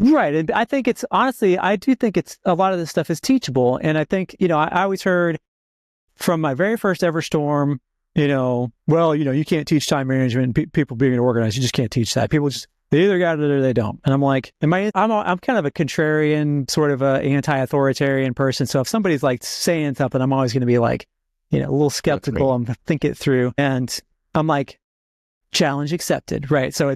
Right. And I think I do think a lot of this stuff is teachable. And I think, I always heard from my very first ever storm, you can't teach time management, people being organized. You just can't teach that. People they either got it or they don't. And I'm like, I'm kind of a contrarian, sort of a anti-authoritarian person. So if somebody's saying something, I'm always going to be a little skeptical. I'm going to think it through. And I'm like, challenge accepted. Right. So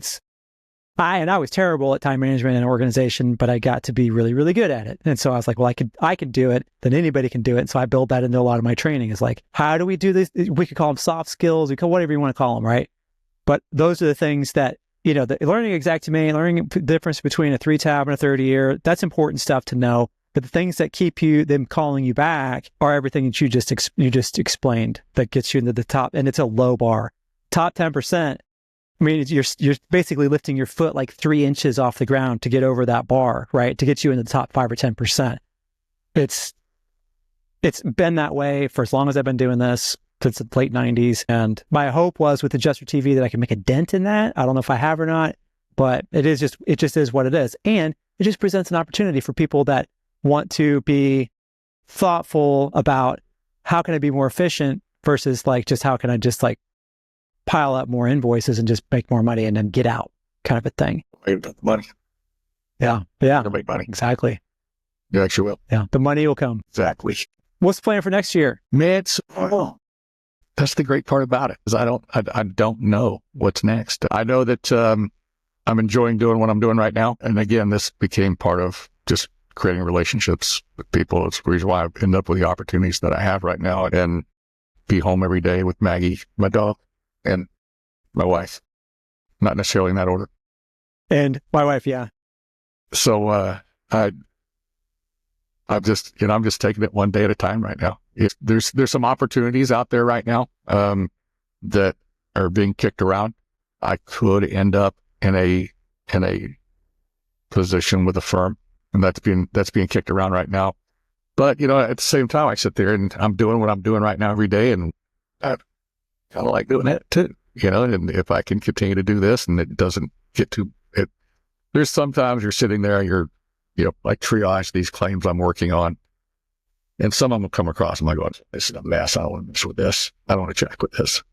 I was terrible at time management and organization, but I got to be really, really good at it. And so I was like, well, I can do it, then anybody can do it. And so I build that into a lot of my training. Is how do we do this? We could call them soft skills, whatever you want to call them, right? But those are the things that, the learning xactimate, learning the difference between a 3-tab and a 30-year, that's important stuff to know. But the things that keep them calling you back are everything that you just explained that gets you into the top, and it's a low bar. Top 10%. I mean, you're basically lifting your foot 3 inches off the ground to get over that bar, right? To get you into the top 5 or 10%. It's been that way for as long as I've been doing this, since the late 90s. And my hope was with Adjuster TV that I could make a dent in that. I don't know if I have or not, but it just is what it is. And it just presents an opportunity for people that want to be thoughtful about how can I be more efficient versus just how can I just pile up more invoices and just make more money and then get out, kind of a thing. Money. Yeah. To make money. Exactly. You actually will. Yeah. The money will come. Exactly. What's the plan for next year? Man, that's the great part about it, is I don't know what's next. I know that I'm enjoying doing what I'm doing right now. And again, this became part of just creating relationships with people. It's the reason why I end up with the opportunities that I have right now and be home every day with Maggie, my dog, and my wife. Not necessarily in that order. And my wife, yeah. So I'm just taking it one day at a time right now. There's some opportunities out there right now that are being kicked around. I could end up in a position with a firm, and that's being kicked around right now. But at the same time, I sit there and I'm doing what I'm doing right now every day, and I kind of like doing that too. And if I can continue to do this and it doesn't get too, there's sometimes you're sitting there, you're triage these claims I'm working on, and some of them come across, I'm like, this is a mess. I don't want to mess with this. I don't want to check with this,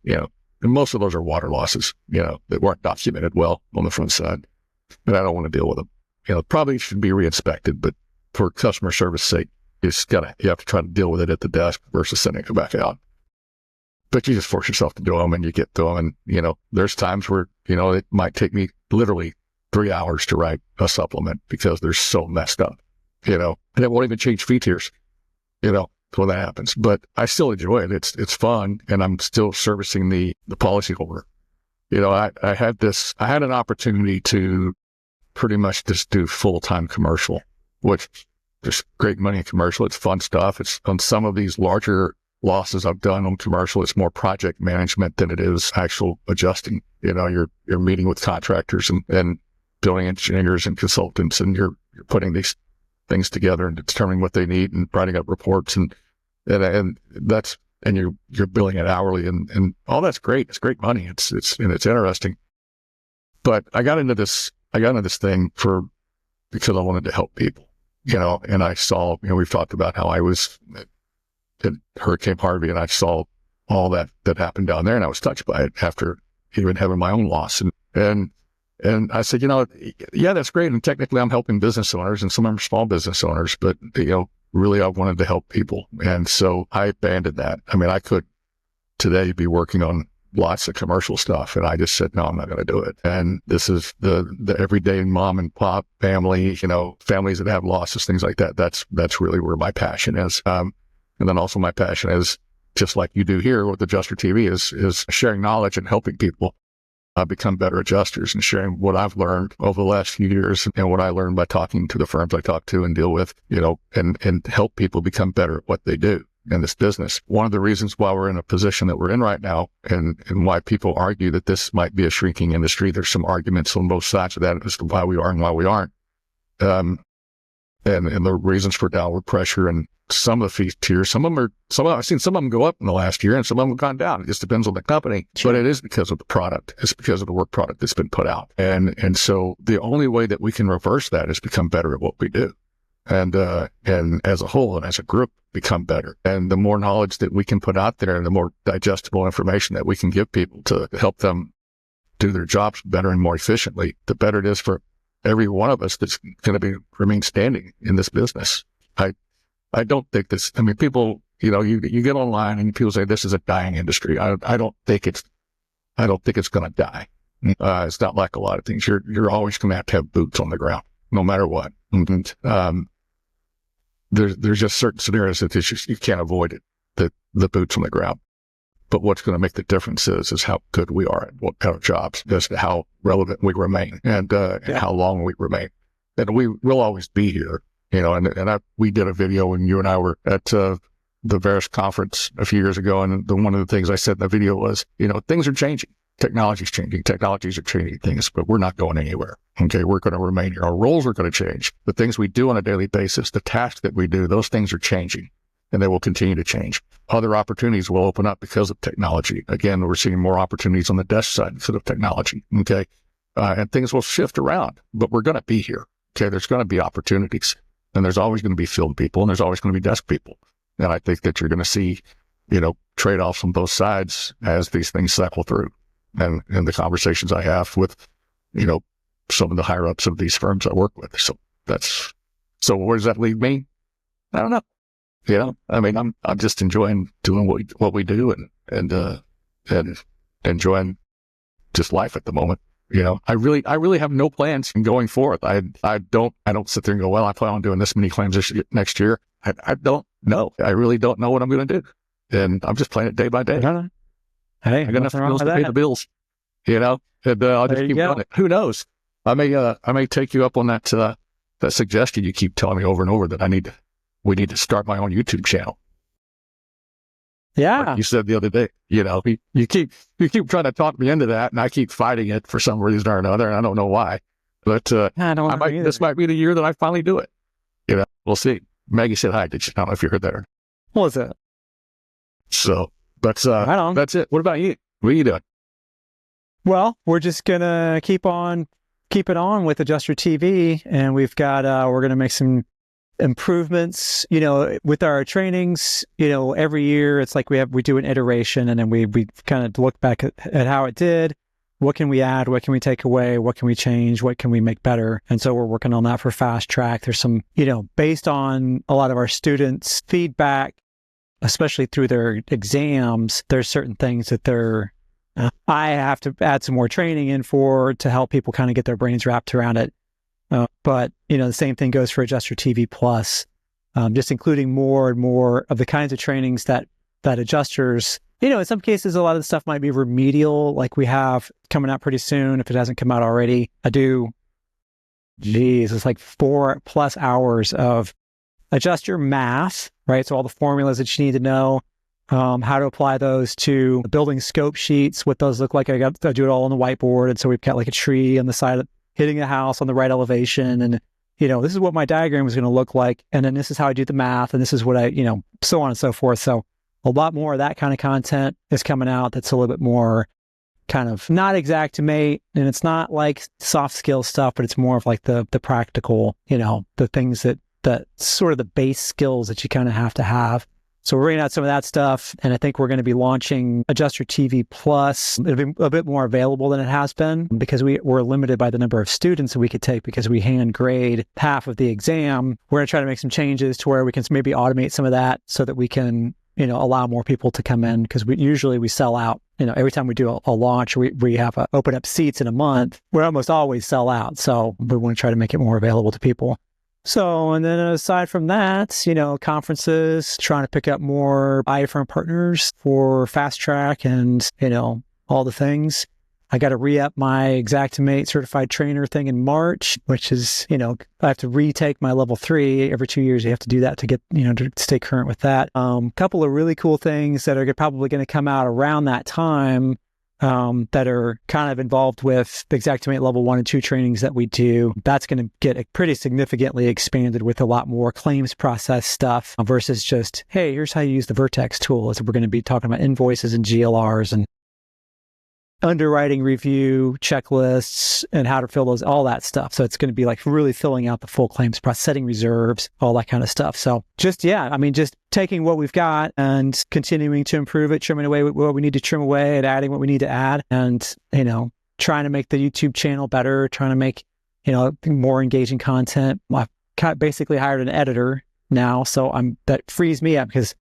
And most of those are water losses, that weren't documented well on the front side. And I don't want to deal with them. Probably should be re-inspected, but for customer service sake, you have to try to deal with it at the desk versus sending it back out. But you just force yourself to do them, and you get to them. And, there's times where, it might take me literally 3 hours to write a supplement because they're so messed up, and it won't even change fee tiers, when that happens. But I still enjoy it. It's fun, and I'm still servicing the policyholder. I had an opportunity to pretty much just do full-time commercial, which there's great money in commercial. It's fun stuff. It's on some of these larger losses I've done on commercial. It's more project management than it is actual adjusting. You're meeting with contractors and building engineers and consultants, and you're putting these things together and determining what they need and writing up reports and you're billing it hourly and all that's great. It's great money. It's interesting. But I got into this thing because I wanted to help people, and I saw, we've talked about how I was at Hurricane Harvey, and I saw all that happened down there, and I was touched by it after even having my own loss. And I said, yeah, that's great. And technically I'm helping business owners, and some of them are small business owners, but, really I wanted to help people. And so I abandoned that. I mean, I could today be working on lots of commercial stuff, and I just said, no, I'm not going to do it. And this is the everyday mom and pop family, families that have losses, things like that. That's really where my passion is. And then also my passion is, just like you do here with Adjuster TV, is sharing knowledge and helping people become better adjusters, and sharing what I've learned over the last few years and what I learned by talking to the firms I talk to and deal with, and help people become better at what they do in this business. One of the reasons why we're in a position that we're in right now, and why people argue that this might be a shrinking industry, there's some arguments on both sides of that as to why we are and why we aren't. And the reasons for downward pressure and some of the fee tiers, I've seen some of them go up in the last year and some of them have gone down. It just depends on the company, but it is because of the product. It's because of the work product that's been put out. And so the only way that we can reverse that is become better at what we do. And as a whole and as a group become better. And the more knowledge that we can put out there and the more digestible information that we can give people to help them do their jobs better and more efficiently, the better it is for every one of us that's going to remain standing in this business. I don't think this, people, you get online and people say this is a dying industry. I don't think it's going to die. It's not like a lot of things. You're always going to have boots on the ground, no matter what. And, there's just certain scenarios that you can't avoid it, the boots on the ground. But what's going to make the difference is how good we are at our jobs, as to how relevant we remain and how long we remain. And we'll always be here, we did a video when you and I were at the Veris conference a few years ago. And one of the things I said in the video was, things are changing. Technology's changing. Technologies are changing things, but we're not going anywhere. Okay. We're going to remain here. Our roles are going to change. The things we do on a daily basis, the tasks that we do, those things are changing. And they will continue to change. Other opportunities will open up because of technology. Again, we're seeing more opportunities on the desk side because of technology. Okay. And things will shift around, but we're going to be here. Okay. There's going to be opportunities, and there's always going to be field people, and there's always going to be desk people. And I think that you're going to see, trade-offs on both sides as these things cycle through. And in the conversations I have with, some of the higher ups of these firms I work with. So where does that leave me? I don't know. I'm just enjoying doing what we do and enjoying just life at the moment. I really have no plans in going forth. I don't sit there and go, well, I plan on doing this many claims next year. I don't know. I really don't know what I'm going to do. And I'm just playing it day by day. Hey, I got enough bills to pay the bills, and I'll just keep doing it. Who knows? I may take you up on that suggestion you keep telling me over and over that we need to start my own YouTube channel. Yeah. Like you said the other day, you keep trying to talk me into that, and I keep fighting it for some reason or another, and I don't know why. But this might be the year that I finally do it. We'll see. Maggie said hi. I don't know if you heard that. What was it? So, but that's it. What about you? What are you doing? Well, we're just gonna keep it on with Adjuster TV, and we've got we're gonna make some improvements, with our trainings, every year it's like we do an iteration, and then we kind of look back at how it did. What can we add? What can we take away? What can we change? What can we make better? And so we're working on that for Fast Track. There's some, based on a lot of our students' feedback, especially through their exams, there's certain things that I have to add some more training in to help people kind of get their brains wrapped around it. But, the same thing goes for Adjuster TV Plus, just including more and more of the kinds of trainings that adjusters, in some cases, a lot of the stuff might be remedial, like we have coming out pretty soon. If it hasn't come out already, it's like 4+ hours of adjuster math, right? So all the formulas that you need to know, how to apply those to building scope sheets, what those look like. I do it all on the whiteboard. And so we've got like a tree on the side hitting a house on the right elevation. And, this is what my diagram is going to look like. And then this is how I do the math. And this is what so on and so forth. So a lot more of that kind of content is coming out. That's a little bit more kind of not xactimate, and it's not like soft skill stuff, but it's more of like the practical, the things that sort of the base skills that you kind of have to have. So we're bringing out some of that stuff, and I think we're going to be launching Adjuster TV Plus. It'll be a bit more available than it has been because we're limited by the number of students that we could take because we hand grade half of the exam. We're going to try to make some changes to where we can maybe automate some of that so that we can allow more people to come in, because we usually sell out. Every time we do a launch, we have open up seats in a month. We almost always sell out. So we want to try to make it more available to people. So, and then aside from that, conferences, trying to pick up more iFirm partners for Fast Track and, all the things. I got to re-up my xactimate certified trainer thing in March, which is, I have to retake my level 3 every 2 years. You have to do that to get, to stay current with that. Couple of really cool things that are probably going to come out around that time, that are kind of involved with the xactimate level 1 and 2 trainings that we do. That's going to get pretty significantly expanded with a lot more claims process stuff versus just, hey, here's how you use the Vertex tool. So we're going to be talking about invoices and GLRs and underwriting review checklists and how to fill those, all that stuff. So it's going to be like really filling out the full claims process, setting reserves, all that kind of stuff. So just taking what we've got and continuing to improve it, trimming away what we need to trim away and adding what we need to add, and, trying to make the YouTube channel better, trying to make, more engaging content. I've basically hired an editor now. So that frees me up, because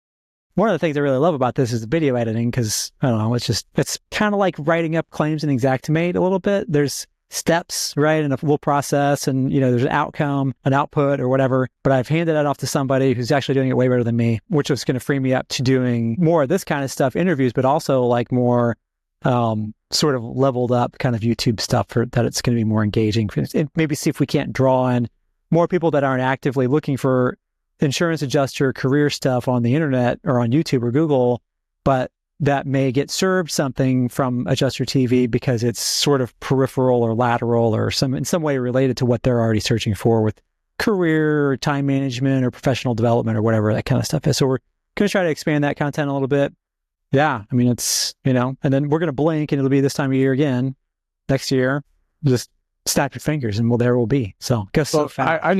one of the things I really love about this is the video editing, because I don't know, it's kind of like writing up claims in xactimate a little bit. There's steps, right, in a full process, and there's an outcome, an output, or whatever. But I've handed that off to somebody who's actually doing it way better than me, which is going to free me up to doing more of this kind of stuff, interviews, but also like more sort of leveled up kind of YouTube stuff that it's going to be more engaging. And maybe see if we can't draw in more people that aren't actively looking for insurance adjuster career stuff on the internet or on YouTube or Google, but that may get served something from Adjuster TV because it's sort of peripheral or lateral or in some way related to what they're already searching for with career or time management or professional development or whatever that kind of stuff is. So we're going to try to expand that content a little bit. Yeah, it's, and then we're going to blink and it'll be this time of year again next year. Just snap your fingers and there will be. So it goes so fast. I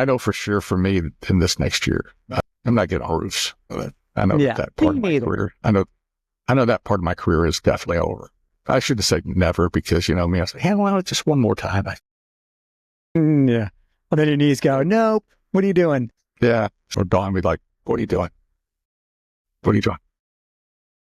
know for sure for me in this next year, I'm not getting on roofs. I know that part of my career. I know that part of my career is definitely over. I should have said never, because me, I say, hey, well, just one more time. Yeah. Well, then your knees go, nope. What are you doing? Yeah. So Dawn would be like, what are you doing? What are you doing?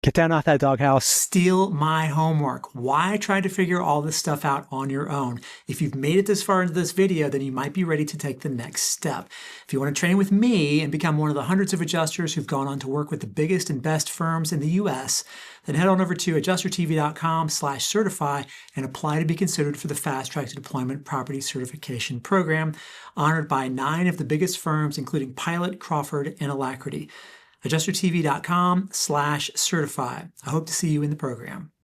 Get down off that doghouse. Steal my homework. Why try to figure all this stuff out on your own? If you've made it this far into this video, then you might be ready to take the next step. If you want to train with me and become one of the hundreds of adjusters who've gone on to work with the biggest and best firms in the US, then head on over to adjustertv.com/certify and apply to be considered for the Fast Track to Deployment Property Certification Program, honored by 9 of the biggest firms, including Pilot, Crawford, and Alacrity. adjustertv.com/certify. I hope to see you in the program.